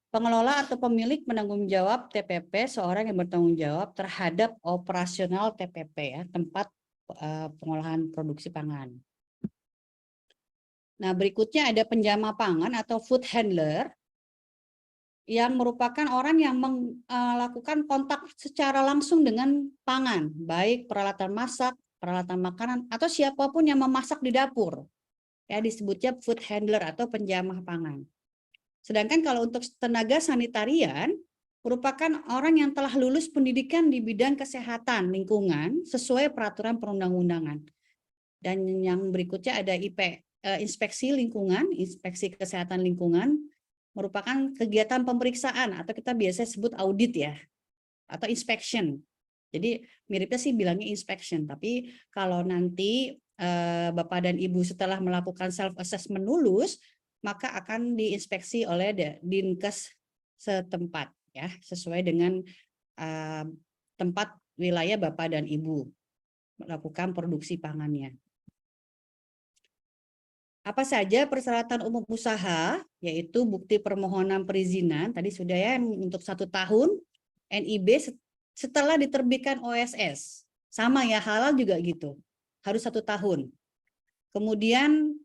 C: Pengelola atau pemilik penanggung jawab TPP seorang yang bertanggung jawab terhadap operasional TPP ya, tempat pengolahan produksi pangan. Nah, berikutnya ada penjama pangan atau food handler yang merupakan orang yang melakukan kontak secara langsung dengan pangan, baik peralatan masak, peralatan makanan, atau siapapun yang memasak di dapur. Ya, disebutnya food handler atau penjamah pangan. Sedangkan kalau untuk tenaga sanitarian, merupakan orang yang telah lulus pendidikan di bidang kesehatan lingkungan sesuai peraturan perundang-undangan. Dan yang berikutnya ada inspeksi lingkungan, inspeksi kesehatan lingkungan, merupakan kegiatan pemeriksaan atau kita biasa sebut audit ya, atau inspection. Jadi miripnya sih bilangnya inspection, tapi kalau nanti Bapak dan Ibu setelah melakukan self-assessment lulus, maka akan diinspeksi oleh Dinkes setempat ya, sesuai dengan tempat wilayah Bapak dan Ibu melakukan produksi pangannya. Apa saja persyaratan umum usaha, yaitu bukti permohonan perizinan, tadi sudah ya untuk 1 tahun, NIB setelah diterbitkan OSS, sama ya halal juga gitu, harus 1 tahun. Kemudian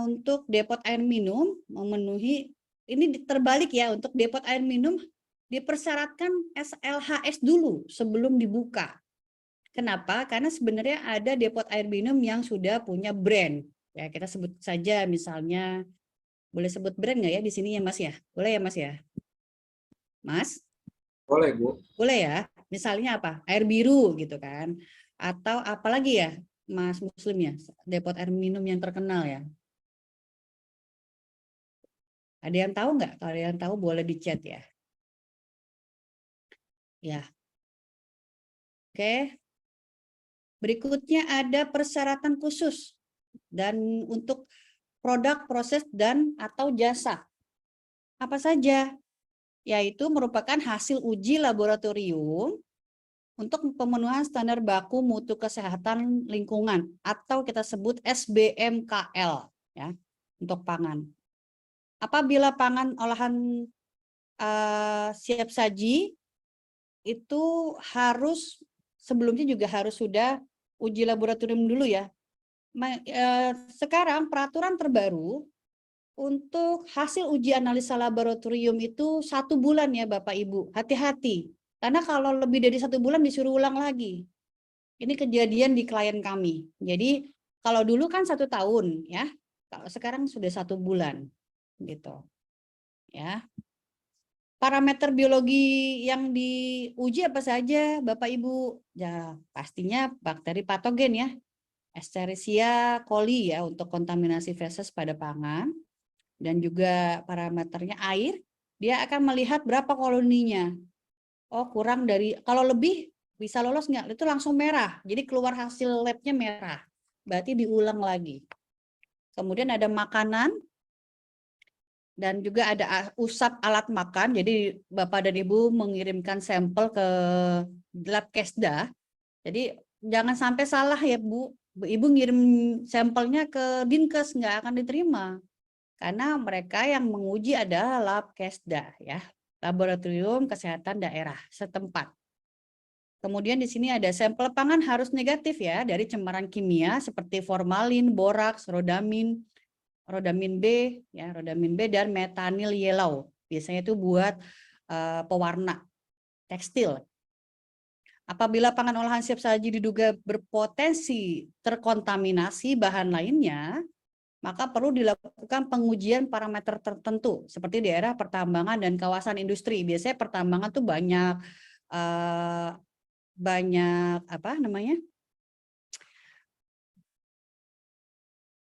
C: untuk depot air minum memenuhi, ini terbalik ya, untuk depot air minum dipersyaratkan SLHS dulu sebelum dibuka. Kenapa? Karena sebenarnya ada depot air minum yang sudah punya brand. Ya, kita sebut saja misalnya, boleh sebut brand nggak ya di sini ya Mas ya? Boleh ya Mas ya? Mas?
A: Boleh, Bu.
C: Boleh ya? Misalnya apa? Air biru gitu kan? Atau apalagi ya Mas Muslim ya? Depot air minum yang terkenal ya? Ada yang tahu nggak? Kalau yang tahu boleh di chat ya. Ya. Oke. Berikutnya ada persyaratan khusus dan untuk produk, proses, dan atau jasa. Apa saja? Yaitu merupakan hasil uji laboratorium untuk pemenuhan standar baku mutu kesehatan lingkungan atau kita sebut SBMKL ya, untuk pangan. Apabila pangan olahan siap saji itu harus sebelumnya juga harus sudah uji laboratorium dulu ya. Sekarang peraturan terbaru untuk hasil uji analisa laboratorium itu 1 bulan ya Bapak Ibu. Hati-hati, karena kalau lebih dari 1 bulan disuruh ulang lagi. Ini kejadian di klien kami. Jadi kalau dulu kan 1 tahun ya, kalau sekarang sudah 1 bulan gitu. Ya. Parameter biologi yang diuji apa saja Bapak Ibu? Ya, pastinya bakteri patogen ya. Escherichia coli ya untuk kontaminasi feses pada pangan. Dan juga parameternya air, dia akan melihat berapa koloninya. Oh kurang dari, kalau lebih bisa lolos nggak? Itu langsung merah, jadi keluar hasil labnya merah. Berarti diulang lagi. Kemudian ada makanan, dan juga ada usap alat makan, jadi Bapak dan Ibu mengirimkan sampel ke lab Kesda. Jadi jangan sampai salah ya Bu, Ibu ngirim sampelnya ke Dinkes, nggak akan diterima. Karena mereka yang menguji adalah lab Kesda ya, Laboratorium Kesehatan Daerah setempat. Kemudian di sini ada sampel pangan harus negatif ya dari cemaran kimia seperti formalin, boraks, rodamin B ya, rodamin B dan metanil yellow. Biasanya itu buat pewarna tekstil. Apabila pangan olahan siap saji diduga berpotensi terkontaminasi bahan lainnya, maka perlu dilakukan pengujian parameter tertentu seperti daerah pertambangan dan kawasan industri. Biasanya pertambangan tuh banyak apa namanya?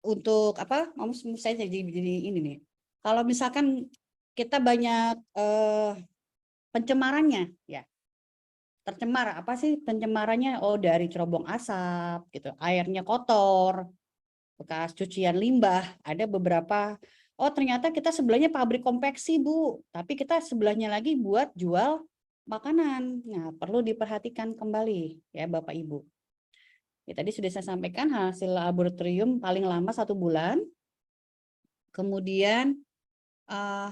C: Untuk apa? Saya jadi ini nih. Kalau misalkan kita banyak pencemarannya, ya. Tercemar, apa sih pencemarannya? Oh, dari cerobong asap, gitu. Airnya kotor, bekas cucian limbah, ada beberapa. Oh, ternyata kita sebelahnya pabrik konveksi, Bu. Tapi kita sebelahnya lagi buat jual makanan. Nah, perlu diperhatikan kembali, ya Bapak Ibu. Ya, tadi sudah saya sampaikan hasil laboratorium paling lama 1 bulan. Kemudian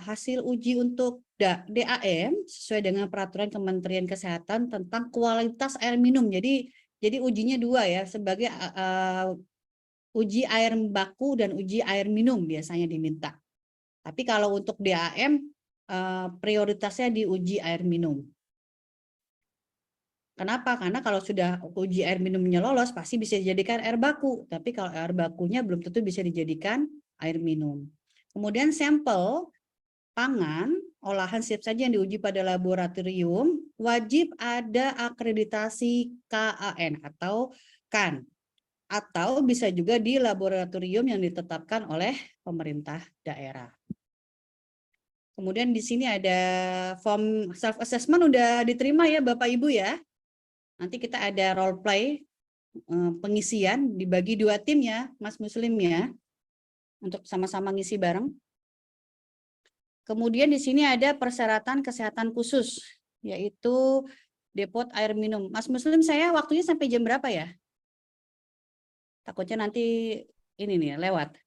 C: hasil uji untuk DAM sesuai dengan peraturan Kementerian Kesehatan tentang kualitas air minum. Jadi ujinya 2 ya, sebagai uji air baku dan uji air minum biasanya diminta. Tapi kalau untuk DAM prioritasnya di uji air minum. Kenapa? Karena kalau sudah uji air minumnya lolos pasti bisa dijadikan air baku. Tapi kalau air bakunya belum tentu bisa dijadikan air minum. Kemudian sampel pangan, olahan siap saji yang diuji pada laboratorium, wajib ada akreditasi KAN atau KAN. Atau bisa juga di laboratorium yang ditetapkan oleh pemerintah daerah. Kemudian di sini ada form self-assessment udah diterima ya Bapak Ibu ya. Nanti kita ada role play pengisian, dibagi 2 tim ya Mas Muslim ya. Untuk sama-sama ngisi bareng. Kemudian di sini ada persyaratan kesehatan khusus, yaitu depot air minum. Mas Muslim, saya waktunya sampai jam berapa ya? Takutnya nanti ini nih lewat.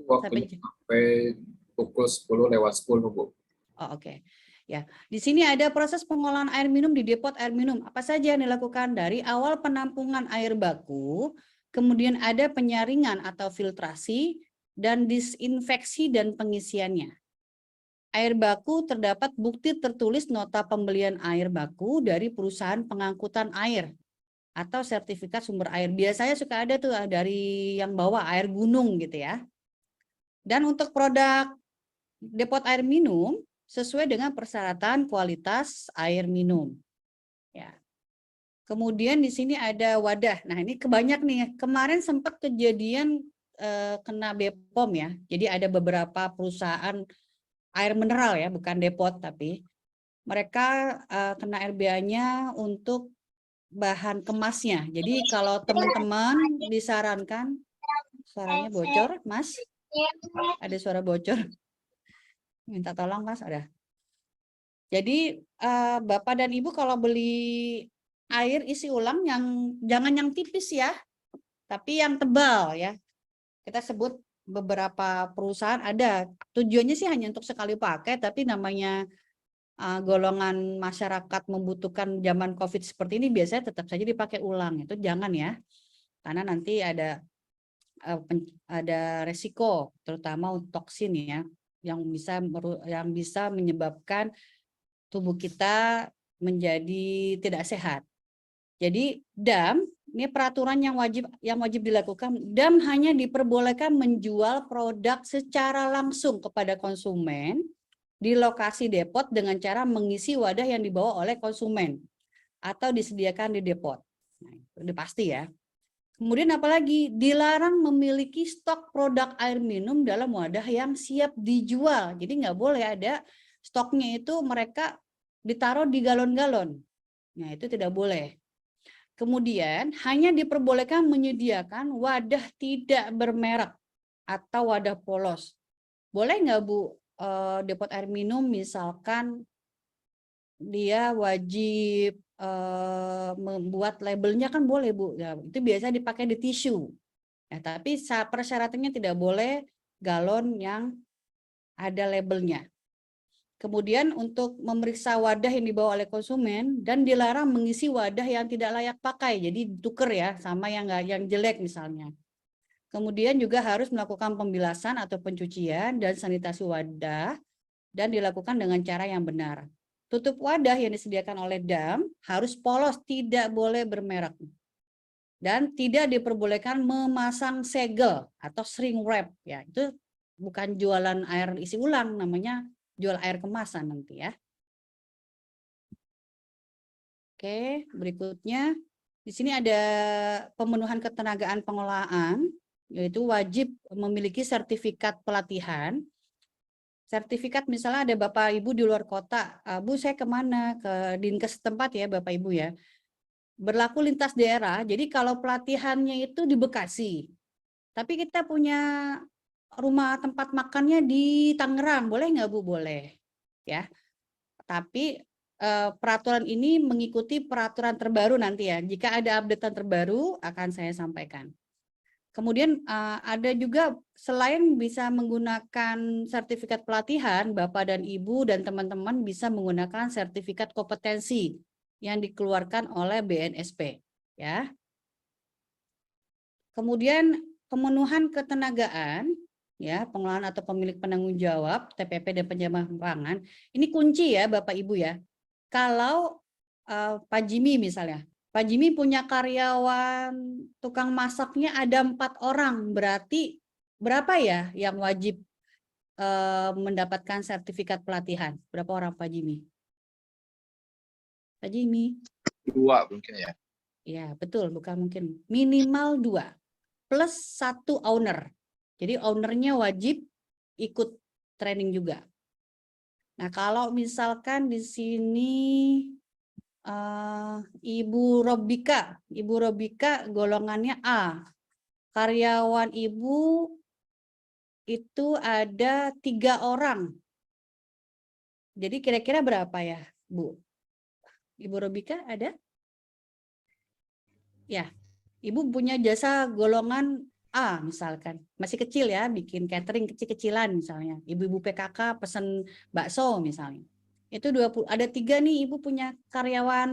A: Waktunya sampai pukul 10 lewat 10, Bu.
C: Oh, oke. Ya, di sini ada proses pengolahan air minum di depot air minum. Apa saja yang dilakukan dari awal penampungan air baku, kemudian ada penyaringan atau filtrasi, dan disinfeksi dan pengisiannya. Air baku terdapat bukti tertulis nota pembelian air baku dari perusahaan pengangkutan air atau sertifikat sumber air. Biasanya suka ada tuh dari yang bawa air gunung gitu ya. Dan untuk produk depot air minum sesuai dengan persyaratan kualitas air minum. Ya. Kemudian di sini ada wadah. Nah, ini kebanyak nih. Kemarin sempat kejadian kena BPOM ya. Jadi ada beberapa perusahaan air mineral ya, bukan depot, tapi mereka kena RBA-nya untuk bahan kemasnya. Jadi kalau teman-teman disarankan, suaranya bocor, Mas? Ada suara bocor? Minta tolong, Mas, ada. Jadi Bapak dan Ibu kalau beli air isi ulang jangan yang tipis ya, tapi yang tebal ya. Kita sebut beberapa perusahaan ada tujuannya sih hanya untuk sekali pakai, tapi namanya golongan masyarakat membutuhkan zaman COVID seperti ini biasanya tetap saja dipakai ulang. Itu jangan ya, karena nanti ada resiko terutama untuk toksin ya yang bisa menyebabkan tubuh kita menjadi tidak sehat. Jadi DAM ini peraturan yang wajib dilakukan. DAM hanya diperbolehkan menjual produk secara langsung kepada konsumen di lokasi depot dengan cara mengisi wadah yang dibawa oleh konsumen atau disediakan di depot. Nah, itu udah pasti ya. Kemudian apalagi dilarang memiliki stok produk air minum dalam wadah yang siap dijual. Jadi nggak boleh ada stoknya itu mereka ditaruh di galon-galon. Nah, itu tidak boleh. Kemudian hanya diperbolehkan menyediakan wadah tidak bermerek atau wadah polos. Boleh nggak Bu, depot air minum misalkan dia wajib membuat labelnya kan boleh Bu. Ya, itu biasa dipakai di tisu. Ya, tapi persyaratannya tidak boleh galon yang ada labelnya. Kemudian untuk memeriksa wadah yang dibawa oleh konsumen dan dilarang mengisi wadah yang tidak layak pakai. Jadi tuker ya sama yang jelek misalnya. Kemudian juga harus melakukan pembilasan atau pencucian dan sanitasi wadah dan dilakukan dengan cara yang benar. Tutup wadah yang disediakan oleh DAM harus polos, tidak boleh bermerek. Dan tidak diperbolehkan memasang segel atau shrink wrap. Ya, itu bukan jualan air isi ulang, namanya jual air kemasan nanti ya. Oke, berikutnya di sini ada pemenuhan ketenagaan pengolahan, yaitu wajib memiliki sertifikat pelatihan sertifikat misalnya ada Bapak Ibu di luar kota, Bu saya kemana? Ke Dinkes setempat ya Bapak Ibu ya. Berlaku lintas daerah, jadi kalau pelatihannya itu di Bekasi, tapi kita punya rumah tempat makannya di Tangerang, boleh nggak Bu? Boleh. Ya, tapi peraturan ini mengikuti peraturan terbaru nanti ya. Jika ada updatean terbaru akan saya sampaikan. Kemudian ada juga selain bisa menggunakan sertifikat pelatihan, Bapak dan Ibu dan teman-teman bisa menggunakan sertifikat kompetensi yang dikeluarkan oleh BNSP ya. Kemudian pemenuhan ketenagaan ya, pengelolaan atau pemilik penanggung jawab TPP dan penjamah pangan. Ini kunci ya Bapak Ibu ya. Kalau Pak Jimmy misalnya, Pak Jimmy punya karyawan tukang masaknya ada 4 orang, berarti berapa ya yang wajib mendapatkan sertifikat pelatihan? Berapa orang Pak Jimmy? Pak Jimmy?
F: 2 mungkin ya.
C: Ya betul, bukan mungkin. Minimal 2 plus 1 owner. Jadi ownernya wajib ikut training juga. Nah kalau misalkan di sini Ibu Robika golongannya A. Karyawan Ibu itu ada 3 orang. Jadi kira-kira berapa ya, Bu? Ibu Robika ada? Ya, Ibu punya jasa golongan A misalkan. Masih kecil ya, bikin catering kecil-kecilan misalnya. Ibu-ibu PKK pesen bakso misalnya. Itu 20, ada 3 nih Ibu punya karyawan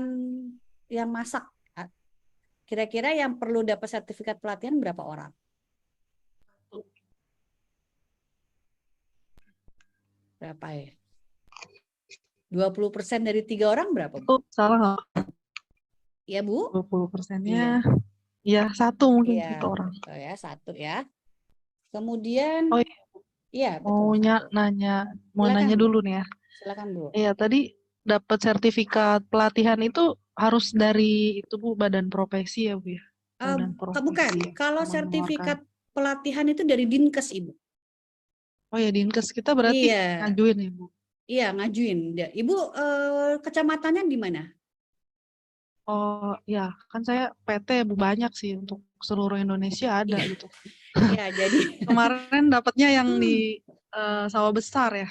C: yang masak. Kira-kira yang perlu dapat sertifikat pelatihan berapa orang? Berapa ya? 20% dari 3 orang berapa, Bu?
E: Oh, salah nggak?
C: Ya, Bu?
E: 20%-nya. Ya, 1 mungkin
C: Iya,
E: 1 orang.
C: betul ya, 1 ya. Kemudian,
E: Oh iya,
C: iya
E: mau
C: betul. 1.
E: nanya
C: Bu.
E: dulu nih ya.
C: Silakan, Bu.
E: Iya, tadi dapat sertifikat pelatihan itu harus dari itu Bu, badan profesi ya Bu ya? Badan
C: Bukan,
E: profesi
C: kalau
E: yang
C: sertifikat
E: mengeluarkan.
C: pelatihan itu dari Dinkes, Ibu.
E: Oh ya, Dinkes kita berarti
C: Iya,
E: ngajuin ya Bu?
C: iya ngajuin. Ibu kecamatannya di mana?
E: Oh ya, kan saya PT Bu, banyak sih untuk seluruh Indonesia ada
C: Iya.
E: gitu.
C: Iya, jadi
E: Kemarin dapatnya yang di Sawah Besar ya,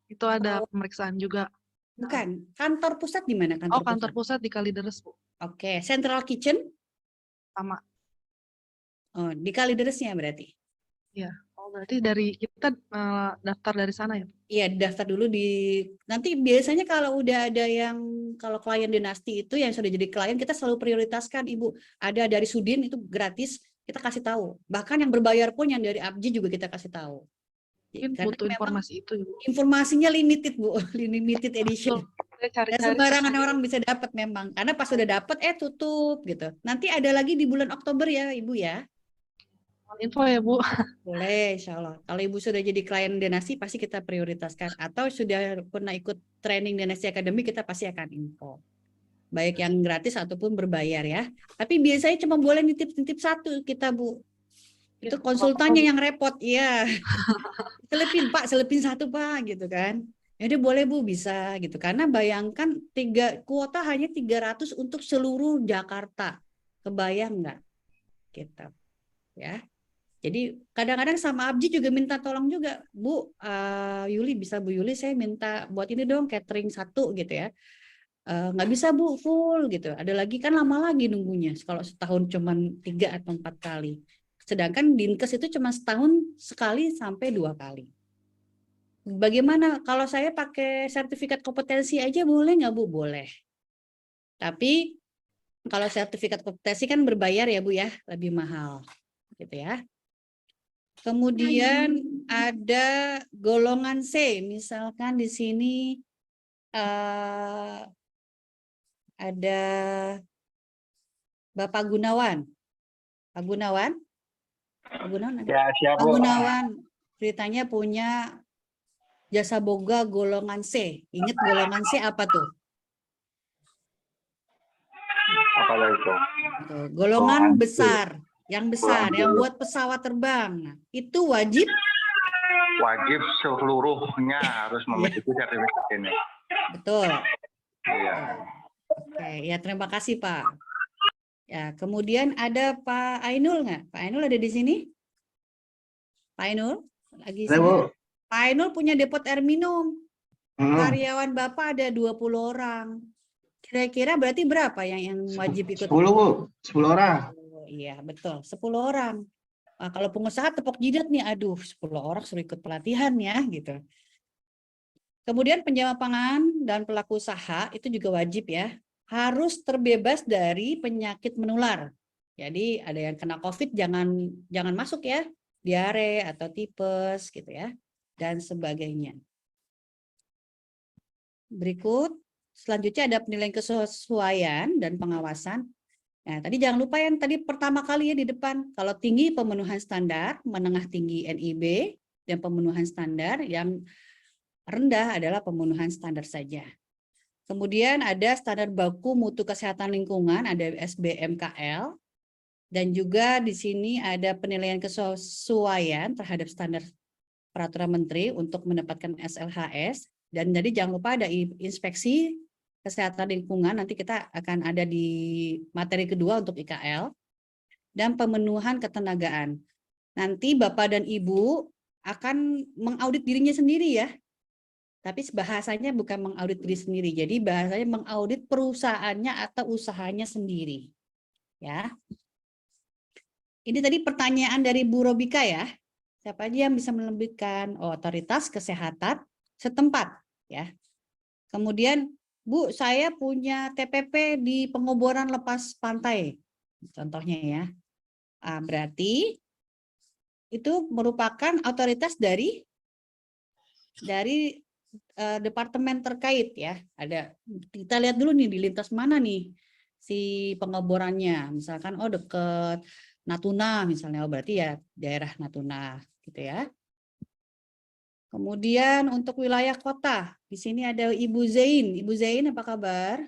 E: itu ada pemeriksaan juga.
C: bukan. Kantor pusat di mana
E: Oh,
C: kantor
E: kantor
C: pusat?
E: pusat di Kalideres Bu,
C: Oke, Central Kitchen?
E: sama.
C: Oh, di Kalideresnya berarti.
E: Iya. Oh, berarti dari kita daftar dari sana ya Bu?
C: Iya, daftar dulu di nanti biasanya kalau udah ada yang kalau klien dinasti itu yang sudah jadi klien kita selalu prioritaskan Ibu. Ada dari Sudin itu gratis, kita kasih tahu. Bahkan yang berbayar pun yang dari Abji juga kita kasih tahu.
E: Mungkin
C: Karena
E: butuh
C: memang
E: informasi itu ya Bu.
C: informasinya limited, Bu, limited edition.
E: Saya cari-cari
C: Dan sembarangan
E: kesana.
C: orang bisa dapat memang. Karena pas sudah dapat tutup gitu. Nanti ada lagi di bulan Oktober ya, Ibu ya.
E: Info ya Bu.
C: Boleh, insya Allah. Kalau Ibu sudah jadi klien Dinasti, pasti kita prioritaskan. Atau sudah pernah ikut training Dinasti Academy, kita pasti akan info. Baik yang gratis ataupun berbayar ya. Tapi biasanya cuma boleh nitip-nitip 1 kita, Bu. Itu konsultannya yang repot, iya. Selepin Pak, selepin 1 Pak, gitu kan. Jadi boleh Bu, bisa gitu. Karena bayangkan kuota hanya 300 untuk seluruh Jakarta. Kebayang nggak? Gitu. Ya. Jadi kadang-kadang sama Abji juga minta tolong juga, Bu, Yuli bisa Bu Yuli saya minta buat ini dong catering 1 gitu ya. Nggak bisa Bu full gitu. Ada lagi kan lama lagi nunggunya. Kalau setahun cuman 3 atau 4 kali. Sedangkan Dinkes itu cuma setahun sekali sampai 2 kali. Bagaimana kalau saya pakai sertifikat kompetensi aja boleh nggak Bu? Boleh. Tapi kalau sertifikat kompetensi kan berbayar ya Bu ya, lebih mahal gitu ya. Kemudian ada golongan C, misalkan di sini ada Bapak Gunawan. Pak Gunawan? Pak Gunawan ada?
I: Ya, siap,
C: Pak
I: Bu.
C: Gunawan ceritanya punya jasa boga golongan C. Ingat golongan C apa tuh?
I: Apa lagi itu?
C: Tuh, golongan besar, yang besar, yang buat pesawat terbang. Nah, itu wajib
I: wajib seluruhnya harus memiliki sertifikat ini.
C: Betul.
I: Iya.
C: Oke, ya terima kasih Pak. Ya, kemudian ada Pak Ainul nggak? Pak Ainul ada di sini? Pak Ainul lagi
H: Ada,
C: sini?
H: Bu.
C: Pak Ainul punya depot air minum.
H: Hmm.
C: Karyawan Bapak ada 20 orang. Kira-kira berarti berapa yang wajib ikut?
H: 10, Bu. 10 orang.
C: Oh, iya, betul. 10 orang. Nah, kalau pengusaha tepuk jidat nih, aduh 10 orang suruh ikut pelatihan ya, gitu. Kemudian penjama pangan dan pelaku usaha itu juga wajib ya, harus terbebas dari penyakit menular. Jadi ada yang kena COVID jangan masuk ya, diare atau tipes gitu ya, dan sebagainya. Berikut, selanjutnya ada penilaian kesesuaian dan pengawasan. Nah, tadi jangan lupa yang tadi pertama kali ya di depan, kalau tinggi pemenuhan standar, menengah tinggi NIB, dan pemenuhan standar, yang rendah adalah pemenuhan standar saja. Kemudian ada standar baku mutu kesehatan lingkungan, ada SBMKL, dan juga di sini ada penilaian kesesuaian terhadap standar peraturan menteri untuk mendapatkan SLHS. Dan jadi jangan lupa ada inspeksi kesehatan lingkungan, nanti kita akan ada di materi kedua untuk IKL, dan pemenuhan ketenagaan. Nanti Bapak dan Ibu akan mengaudit dirinya sendiri ya, tapi bahasanya bukan mengaudit diri sendiri, jadi bahasanya mengaudit perusahaannya atau usahanya sendiri. Ya. Ini tadi pertanyaan dari Bu Robika ya, siapa aja yang bisa menerbitkan? Otoritas kesehatan setempat ya. Kemudian Bu, saya punya TPP di pengoboran lepas pantai, contohnya ya. Berarti itu merupakan otoritas dari departemen terkait ya. Ada, kita lihat dulu nih di lintas mana nih si pengoborannya. Misalkan deket Natuna misalnya, berarti ya daerah Natuna gitu ya. Kemudian untuk wilayah kota, di sini ada Ibu Zain. Ibu Zain apa kabar?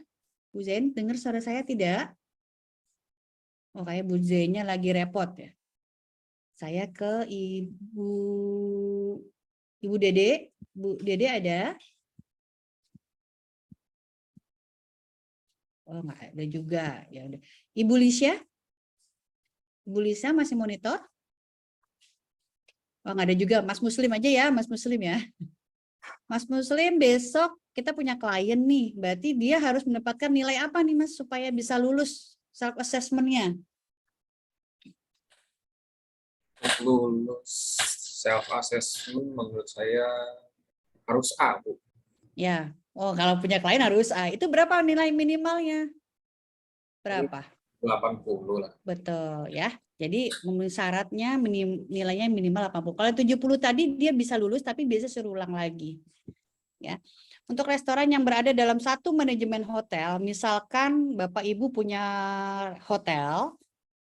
C: Bu Zain, dengar suara saya tidak? Oh, kayak Bu Zainnya lagi repot ya. Saya ke Ibu Dede. Bu Dede ada? Oh, nggak ada juga. Ya udah. Ibu Lisya? Ibu Lisya masih monitor? Oh, nggak ada juga. Mas Muslim aja ya, Mas Muslim ya. Mas Muslim, besok kita punya klien nih. Berarti dia harus mendapatkan nilai apa nih Mas supaya bisa lulus self assessment-nya?
A: Lulus self assessment menurut saya harus A, Bu.
C: Ya. Oh, kalau punya klien harus A. Itu berapa nilai minimalnya? Berapa?
A: 80 lah.
C: Betul ya. Jadi memenuhi syaratnya nilainya minimal 80. Kalau 70 tadi dia bisa lulus tapi biasa suruh ulang lagi. Ya. Untuk restoran yang berada dalam satu manajemen hotel, misalkan Bapak Ibu punya hotel,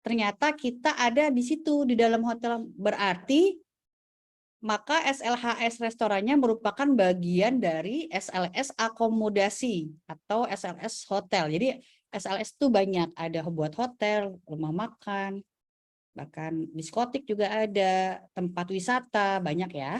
C: ternyata kita ada di situ di dalam hotel, berarti maka SLHS restorannya merupakan bagian dari SLS akomodasi atau SLS hotel. Jadi SLS itu banyak, ada buat hotel, rumah makan, bahkan diskotik juga ada, tempat wisata, banyak ya.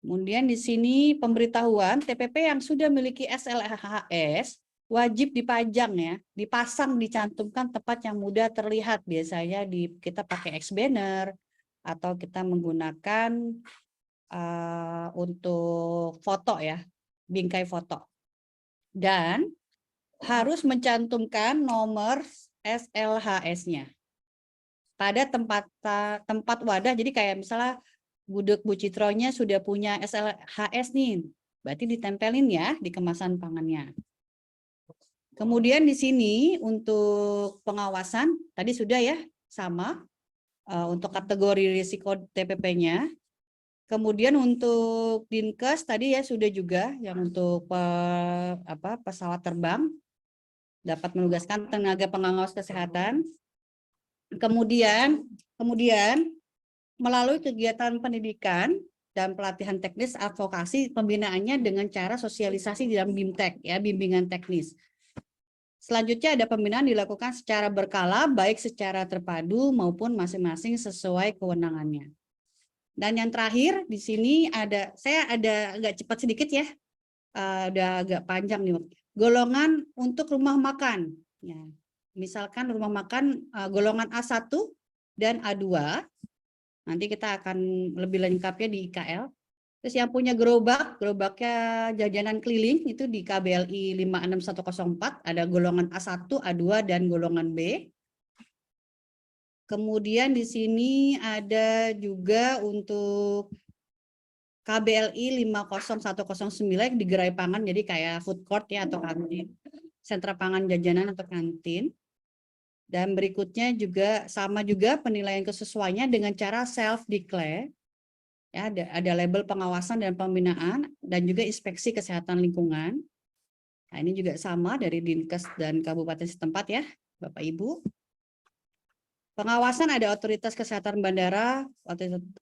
C: Kemudian di sini pemberitahuan TPP yang sudah memiliki SLHS wajib dipajang ya, dipasang, dicantumkan tempat yang mudah terlihat. Biasanya kita pakai X-banner atau kita menggunakan untuk foto ya, bingkai foto. Dan harus mencantumkan nomor SLHS-nya pada tempat wadah. Jadi kayak misalnya gudeg Bu Citronya sudah punya SLHS nih, berarti ditempelin ya di kemasan pangannya. Kemudian di sini untuk pengawasan tadi sudah ya, sama untuk kategori risiko TPP-nya. Kemudian untuk Dinkes tadi ya sudah juga yang untuk pesawat terbang dapat menugaskan tenaga pengawas kesehatan. Kemudian melalui kegiatan pendidikan dan pelatihan teknis advokasi, pembinaannya dengan cara sosialisasi di dalam BIMTEK ya, bimbingan teknis. Selanjutnya ada pembinaan dilakukan secara berkala, baik secara terpadu maupun masing-masing sesuai kewenangannya. Dan yang terakhir di sini saya ada agak cepat sedikit ya, udah agak panjang nih. Golongan untuk rumah makan. Ya, misalkan rumah makan golongan A1 dan A2. Nanti kita akan lebih lengkapnya di IKL. Terus yang punya gerobaknya jajanan keliling itu di KBLI 56104, ada golongan A1, A2, dan golongan B. Kemudian di sini ada juga untuk KBLI 50109 di gerai pangan, jadi kayak food court ya atau kantin, sentra pangan jajanan atau kantin. Dan berikutnya juga sama juga penilaian kesesuaiannya dengan cara self declare. Ya, ada label pengawasan dan pembinaan dan juga inspeksi kesehatan lingkungan. Nah, ini juga sama dari Dinkes dan kabupaten setempat ya, Bapak Ibu. Pengawasan ada otoritas kesehatan bandara,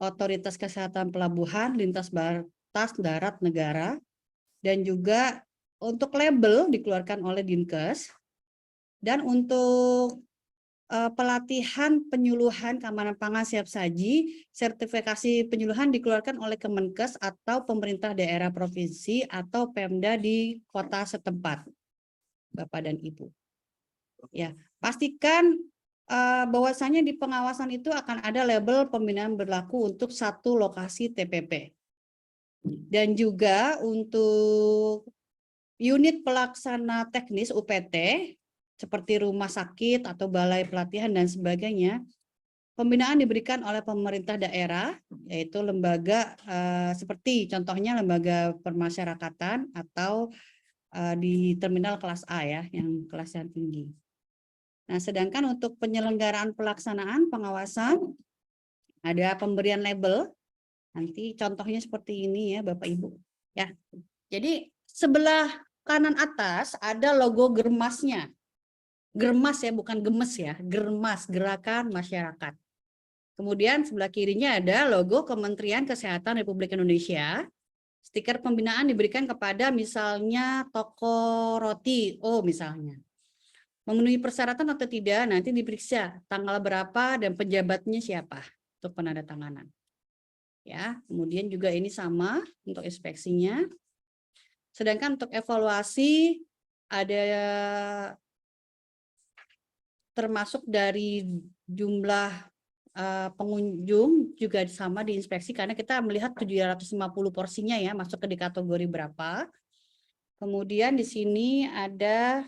C: otoritas kesehatan pelabuhan, lintas batas darat negara, dan juga untuk label dikeluarkan oleh Dinkes. Dan untuk pelatihan penyuluhan keamanan pangan siap saji, sertifikasi penyuluhan dikeluarkan oleh Kemenkes atau pemerintah daerah provinsi atau Pemda di kota setempat, Bapak dan Ibu. Ya, pastikan bahwasanya di pengawasan itu akan ada label pembinaan berlaku untuk satu lokasi TPP. Dan juga untuk unit pelaksana teknis UPT, seperti rumah sakit atau balai pelatihan dan sebagainya, pembinaan diberikan oleh pemerintah daerah, yaitu lembaga seperti contohnya lembaga permasyarakatan atau di terminal kelas A ya, yang kelas yang tinggi. Nah, sedangkan untuk penyelenggaraan pelaksanaan pengawasan ada pemberian label. Nanti contohnya seperti ini ya, Bapak Ibu. Ya, jadi sebelah kanan atas ada logo germasnya. Germas ya, bukan gemes ya, germas, Gerakan Masyarakat. Kemudian sebelah kirinya ada logo Kementerian Kesehatan Republik Indonesia. Stiker pembinaan diberikan kepada misalnya toko roti, misalnya. Memenuhi persyaratan atau tidak, nanti diperiksa tanggal berapa dan pejabatnya siapa untuk penandatanganan. Ya, kemudian juga ini sama untuk inspeksinya. Sedangkan untuk evaluasi ada termasuk dari jumlah pengunjung juga sama diinspeksi karena kita melihat 750 porsinya ya masuk ke di kategori berapa. Kemudian di sini ada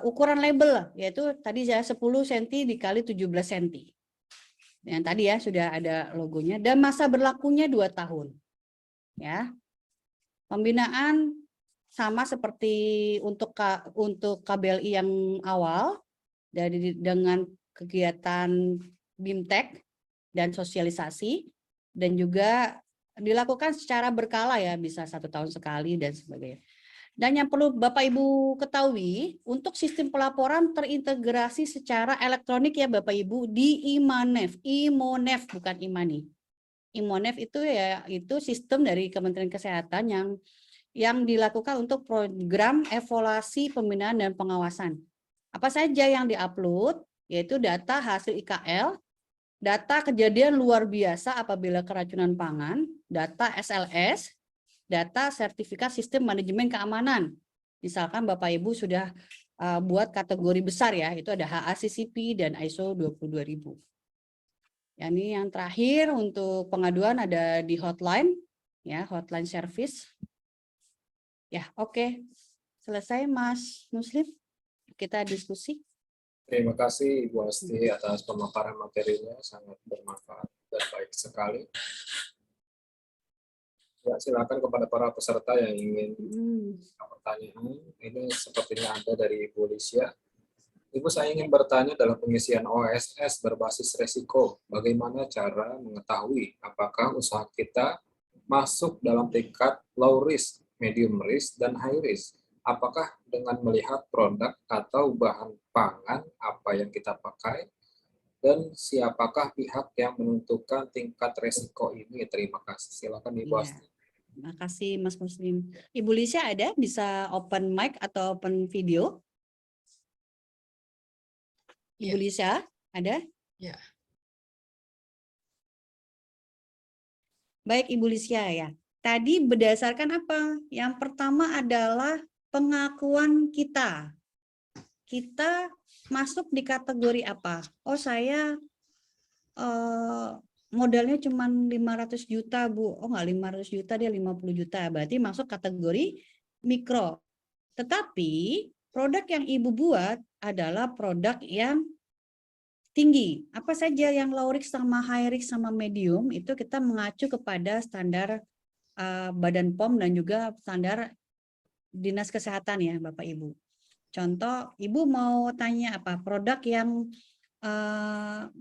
C: ukuran label yaitu tadi saya 10 cm dikali 17 cm. Yang tadi ya sudah ada logonya dan masa berlakunya 2 tahun. Ya. Pembinaan sama seperti untuk KBLI yang awal dengan kegiatan BIMTEK dan sosialisasi dan juga dilakukan secara berkala ya, bisa 1 tahun sekali dan sebagainya. Dan yang perlu Bapak Ibu ketahui, untuk sistem pelaporan terintegrasi secara elektronik ya Bapak Ibu di Imanef bukan Imani. Imanef itu ya itu sistem dari Kementerian Kesehatan yang dilakukan untuk program evaluasi pembinaan dan pengawasan. Apa saja yang diupload, yaitu data hasil IKL, data kejadian luar biasa apabila keracunan pangan, data SLS, data sertifikat sistem manajemen keamanan. Misalkan Bapak Ibu sudah buat kategori besar ya, itu ada HACCP dan ISO 22000. Ini yang terakhir untuk pengaduan ada di hotline, ya hotline service. Ya, oke. Selesai Mas Muslim. Kita diskusi.
A: Terima kasih Ibu Asti atas pemaparan materinya, sangat bermanfaat dan baik sekali. Ya, silakan kepada para peserta yang ingin pertanyaan. Ini sepertinya ada dari Ibu Lisya. Ibu, saya ingin bertanya dalam pengisian OSS berbasis resiko, bagaimana cara mengetahui apakah usaha kita masuk dalam tingkat low risk, medium risk, dan high risk? Apakah dengan melihat produk atau bahan pangan apa yang kita pakai, dan siapakah pihak yang menentukan tingkat resiko ini? Terima kasih. Silakan Ibu Asti.
C: Terima kasih Mas Muslim. Ibu Lisya ada bisa open mic atau open video? Ibu Lisya ada?
D: Ya.
C: Baik Ibu Lisya ya. Tadi berdasarkan apa? Yang pertama adalah pengakuan kita. Kita masuk di kategori apa? Oh saya modalnya cuma 500 juta Bu. Oh enggak 500 juta, dia 50 juta. Berarti masuk kategori mikro. Tetapi produk yang Ibu buat adalah produk yang tinggi. Apa saja yang low risk sama high risk sama medium itu kita mengacu kepada standar Badan POM dan juga standar Dinas Kesehatan ya Bapak Ibu. Contoh, Ibu mau tanya apa? Produk yang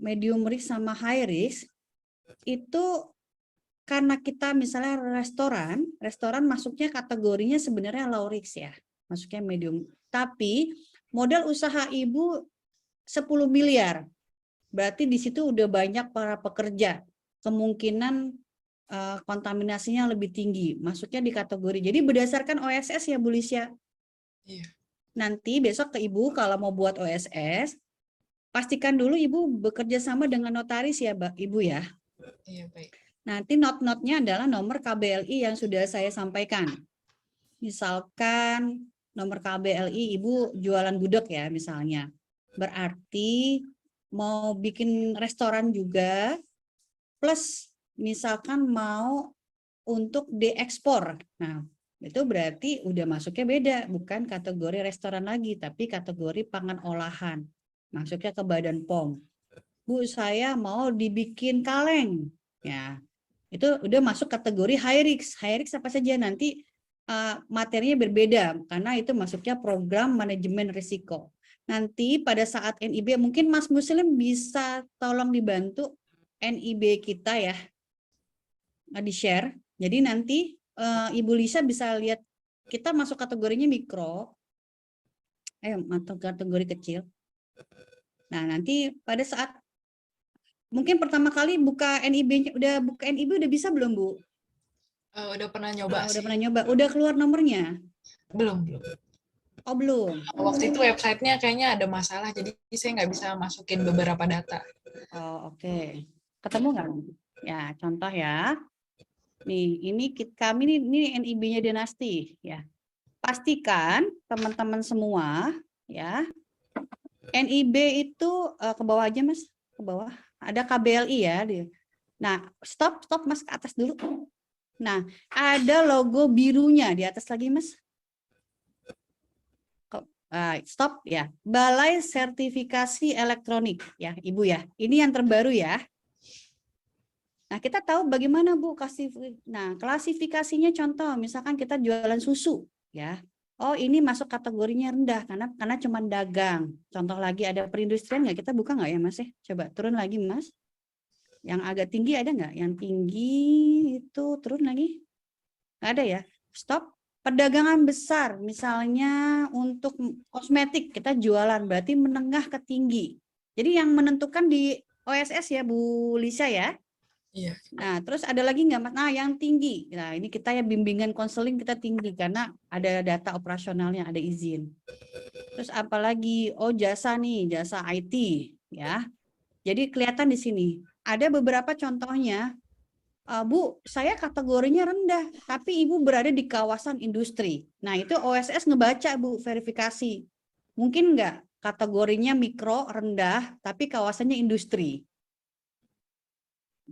C: medium risk sama high risk itu karena kita misalnya restoran masuknya kategorinya sebenarnya low risk ya, masuknya medium. Tapi modal usaha Ibu 10 miliar, berarti di situ udah banyak para pekerja, kemungkinan kontaminasinya lebih tinggi, masuknya di kategori. Jadi berdasarkan OSS ya Bu Lisya.
D: Iya.
C: Nanti besok ke Ibu kalau mau buat OSS, pastikan dulu Ibu bekerja sama dengan notaris ya Ibu ya.
D: Iya, baik.
C: Nanti not-notnya adalah nomor KBLI yang sudah saya sampaikan. Misalkan nomor KBLI Ibu jualan gudeg ya misalnya. Berarti mau bikin restoran juga, plus misalkan mau untuk diekspor. Nah, itu berarti udah masuknya beda, bukan kategori restoran lagi, tapi kategori pangan olahan. Masuknya ke Badan POM. Bu, saya mau dibikin kaleng. Ya, itu udah masuk kategori high risk. High risk apa saja nanti materinya berbeda karena itu masuknya program manajemen risiko. Nanti pada saat NIB mungkin Mas Muslim bisa tolong dibantu NIB kita ya, di-share. Jadi nanti Ibu Lisa bisa lihat kita masuk kategorinya mikro, atau kategori kecil. Nah nanti pada saat mungkin pertama kali buka NIB, udah bisa belum Bu?
D: Udah pernah nyoba
C: Udah
D: sih.
C: pernah nyoba. Udah keluar nomornya?
D: Belum.
C: Oh belum.
D: Waktu itu websitenya kayaknya ada masalah, jadi saya nggak bisa masukin beberapa data.
C: Oh oke. Ketemu nggak? Ya contoh ya. Nih ini kami ini NIB-nya Dinasti ya. Pastikan teman-teman semua ya. NIB itu ke bawah aja Mas, ke bawah. Ada KBLI ya. Nah stop Mas ke atas dulu. Nah ada logo birunya di atas lagi Mas. Stop ya. Balai Sertifikasi Elektronik ya Ibu ya. Ini yang terbaru ya. Nah kita tahu bagaimana Bu klasifikasinya, contoh misalkan kita jualan susu ya. Oh ini masuk kategorinya rendah karena cuma dagang. Contoh lagi ada perindustrian nggak, kita buka nggak ya Mas ya? Coba turun lagi Mas. Yang agak tinggi ada nggak? Yang tinggi itu turun lagi. Nggak ada ya. Stop. Perdagangan besar misalnya untuk kosmetik kita jualan berarti menengah ke tinggi. Jadi yang menentukan di OSS ya Bu Lisa ya.
D: Iya.
C: Nah, terus ada lagi nggak Mas? Nah, yang tinggi. Nah, ini kita ya bimbingan konseling kita tinggi karena ada data operasionalnya, ada izin. Terus apalagi? Oh, jasa nih, jasa IT ya. Jadi kelihatan di sini. Ada beberapa contohnya. Bu, saya kategorinya rendah, tapi Ibu berada di kawasan industri. Nah, itu OSS ngebaca Bu, verifikasi. Mungkin nggak kategorinya mikro, rendah, tapi kawasannya industri.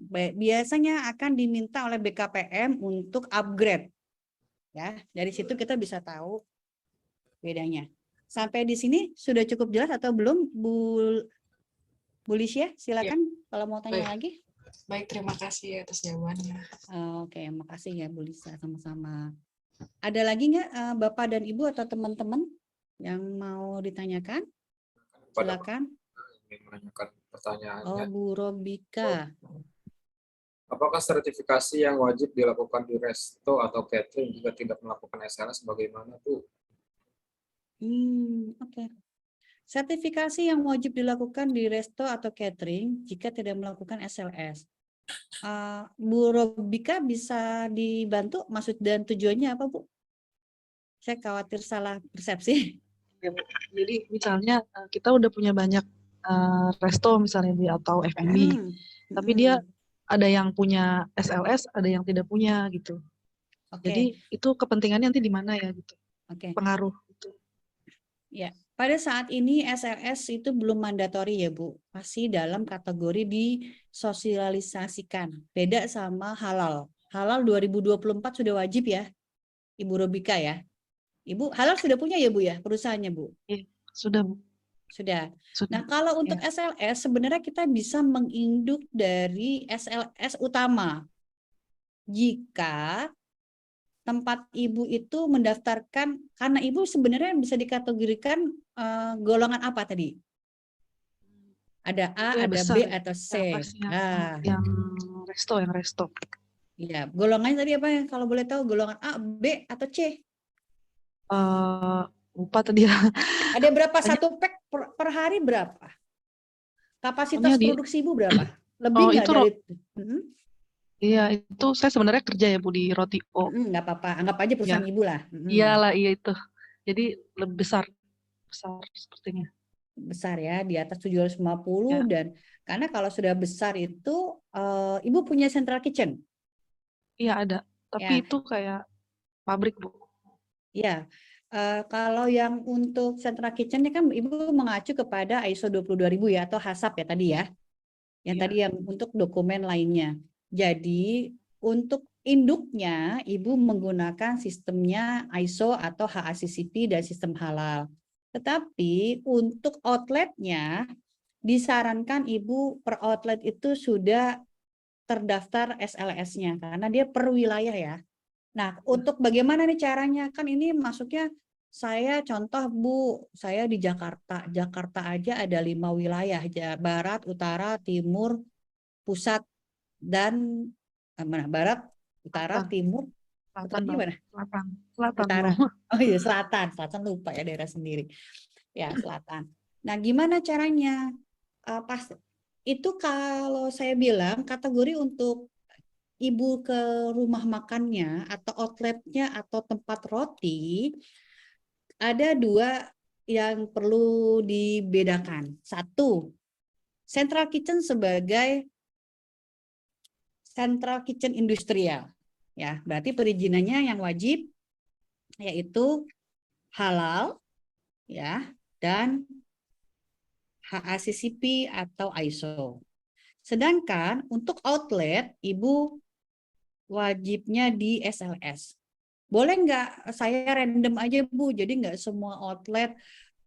C: Biasanya akan diminta oleh BKPM untuk upgrade. Ya, dari situ kita bisa tahu bedanya. Sampai di sini sudah cukup jelas atau belum, Bu Lisya? Silakan kalau mau tanya lagi.
D: Baik, terima kasih atas jawabannya.
C: Oke, makasih ya Bu Lisa, sama-sama. Ada lagi nggak Bapak dan Ibu atau teman-teman yang mau ditanyakan? Silakan.
A: Ingin menanyakan pertanyaannya.
C: Oh, Bu Robika.
A: Apakah sertifikasi yang wajib dilakukan di resto atau catering jika tidak melakukan SLS bagaimana Bu?
C: Oke. Sertifikasi yang wajib dilakukan di resto atau catering jika tidak melakukan SLS. Bu Robika bisa dibantu maksud dan tujuannya apa Bu? Saya khawatir salah persepsi.
E: Ya, Bu. Jadi misalnya kita udah punya banyak resto misalnya atau F&B, tapi dia ada yang punya SLS, ada yang tidak punya gitu.
C: Oke,
E: Jadi itu kepentingannya nanti di mana ya gitu,
C: oke.
E: pengaruh gitu.
C: Ya, pada saat ini SLS itu belum mandatori ya Bu, masih dalam kategori disosialisasikan. Beda sama halal. Halal 2024 sudah wajib ya, Ibu Robika ya. Ibu halal sudah punya ya Bu ya, perusahaannya Bu?
E: Iya, sudah Bu,
C: Sudah.
E: sudah.
C: Nah, kalau untuk
E: Ya.
C: SLS sebenarnya kita bisa menginduk dari SLS utama. Jika tempat Ibu itu mendaftarkan, karena Ibu sebenarnya bisa dikategorikan golongan apa tadi? Ada A,
E: Itu ya
C: ada
E: besar
C: B,
E: ya.
C: atau C.
E: Pasti yang yang resto.
C: Iya, golongannya tadi apa yang kalau boleh tahu golongan A, B, atau C?
E: Lupa tadi ya.
C: Ada berapa
E: Banyak.
C: satu pack per hari berapa? Kapasitas
E: Pokoknya
C: produksi Ibu berapa? Lebih nggak
E: itu
C: dari?
E: iya, itu saya sebenarnya kerja ya Bu di Rotio.
C: Nggak apa-apa, anggap aja perusahaan Ibu lah.
E: Iyalah, iya itu. Jadi lebih besar sepertinya.
C: Besar ya, di atas 750
E: Ya.
C: dan karena kalau sudah besar itu Ibu punya central kitchen.
E: Iya ada, tapi
C: Ya.
E: itu kayak pabrik Bu.
C: Ya, kalau yang untuk central kitchen ini kan Ibu mengacu kepada ISO 22000 ya atau HACCP ya tadi ya. Yang
E: Iya.
C: tadi yang untuk dokumen lainnya. Jadi untuk induknya Ibu menggunakan sistemnya ISO atau HACCP dan sistem halal. Tetapi untuk outletnya disarankan Ibu per outlet itu sudah terdaftar SLS-nya karena dia per wilayah ya. Nah, untuk bagaimana nih caranya? Kan ini masuknya saya contoh Bu, saya di Jakarta. Jakarta aja ada 5 wilayah, Barat, Utara, Timur, Pusat, dan mana? Barat, Utara,
E: Selatan.
C: Timur,
E: Selatan
C: Utara, mana?
E: Selatan
C: Utara.
E: Bu.
C: Oh iya, Selatan lupa ya daerah sendiri. Ya, Selatan. Nah, gimana caranya? Pas itu kalau saya bilang kategori untuk Ibu ke rumah makannya atau outletnya atau tempat roti, ada 2 yang perlu dibedakan. 1, central kitchen sebagai central kitchen industrial. Ya, berarti perizinannya yang wajib yaitu halal ya dan HACCP atau ISO. Sedangkan untuk outlet Ibu wajibnya di SLS. Boleh nggak saya random aja Bu, jadi nggak semua outlet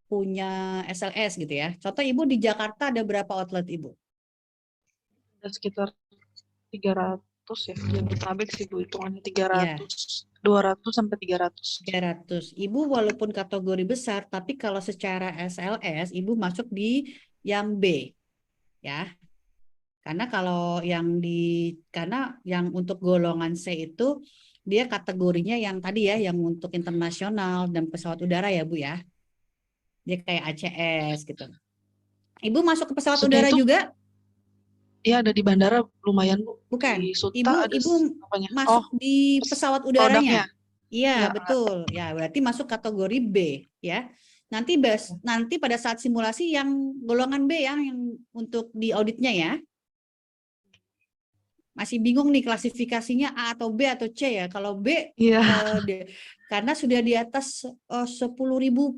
C: punya SLS gitu ya. Contoh Ibu di Jakarta ada berapa outlet Ibu?
E: Ada sekitar 300 ya. Jabodetabek sih Bu, hitungannya 300.
C: Ya.
E: 200 sampai 300.
C: 300. Ibu walaupun kategori besar, tapi kalau secara SLS Ibu masuk di yang B. Ya. Karena kalau karena yang untuk golongan C itu dia kategorinya yang tadi ya, yang untuk internasional dan pesawat udara ya Bu ya. Dia kayak ACS gitu. Ibu masuk ke pesawat
E: Maksudnya
C: udara
E: itu,
C: juga?
E: Iya ada di bandara lumayan Bu.
C: Bukan.
E: Di Suta ada
C: Ibu
E: apanya?
C: masuk di pesawat udaranya.
E: Produknya.
C: Iya,
E: Ya,
C: betul. Ya, berarti masuk kategori B ya. Nanti pada saat simulasi yang golongan B ya, yang untuk di auditnya ya. Masih bingung nih klasifikasinya A atau B atau C ya. Kalau B
E: Iya.
C: karena sudah di atas 10.000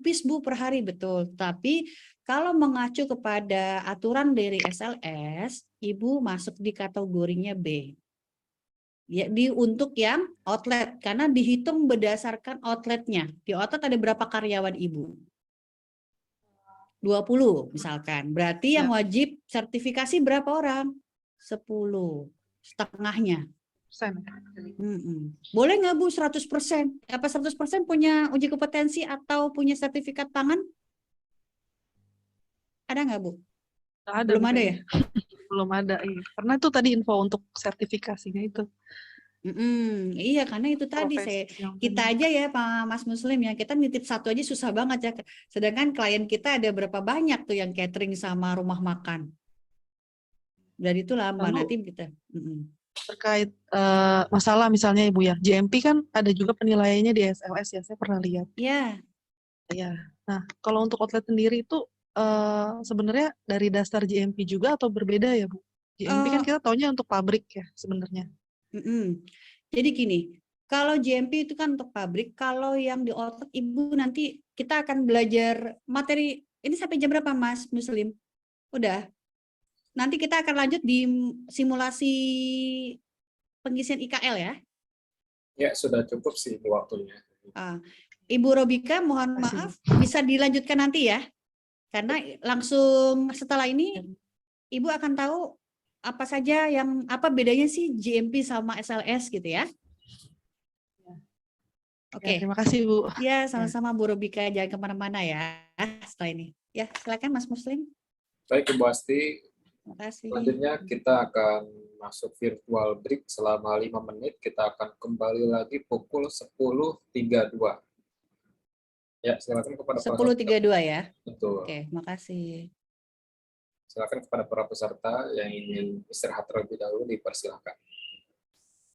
C: piece Bu per hari, betul. Tapi kalau mengacu kepada aturan dari SLS, Ibu masuk di kategorinya B. Ya, untuk yang outlet karena dihitung berdasarkan outletnya. Di outlet ada berapa karyawan Ibu? 20 misalkan. Berarti yang wajib sertifikasi berapa orang? 10. Setengahnya. Boleh nggak Bu 100%? Apa 100% punya uji kompetensi atau punya sertifikat pangan? Ada nggak Bu?
E: Ada,
C: belum ada ya?
E: Belum ada, iya. Karena itu tadi info untuk sertifikasinya itu.
C: Iya, karena itu tadi kita aja ya Pak Mas Muslim ya, kita nitip satu aja susah banget ya. Sedangkan klien kita ada berapa banyak tuh yang catering sama rumah makan. Dan itu lama nanti kita.
E: Terkait masalah misalnya Ibu ya, GMP kan ada juga penilaiannya di SLS ya, saya pernah lihat.
C: Iya.
E: Ya. Nah, kalau untuk outlet sendiri itu sebenarnya dari dasar GMP juga atau berbeda ya Bu? GMP kan
C: Eh,
E: kita taunya untuk pabrik ya sebenarnya.
C: Jadi gini, kalau GMP itu kan untuk pabrik, kalau yang di otak Ibu nanti kita akan belajar materi, ini sampai jam berapa Mas Muslim? Udah. Nanti kita akan lanjut di simulasi pengisian IKL ya.
A: Ya, sudah cukup sih waktunya.
C: Ah, Ibu Robika mohon
E: Makasih,
C: maaf bisa dilanjutkan nanti ya. Karena langsung setelah ini Ibu akan tahu apa saja apa bedanya sih GMP sama SLS gitu ya.
E: Ya,
C: Oke.
E: terima kasih Bu.
C: Ya, sama-sama Bu Robika, jangan kemana-mana ya setelah ini. Ya, silakan Mas Muslim.
A: Baik, Ibu Asti,
C: Terima kasih.
A: selanjutnya kita akan masuk virtual break selama 5 menit. Kita akan kembali lagi pukul 10.32. Ya, silakan kepada para
C: 10.32 ya.
A: Betul.
C: Oke, makasih.
A: Silakan kepada para peserta yang ingin istirahat terlebih dahulu, dipersilakan.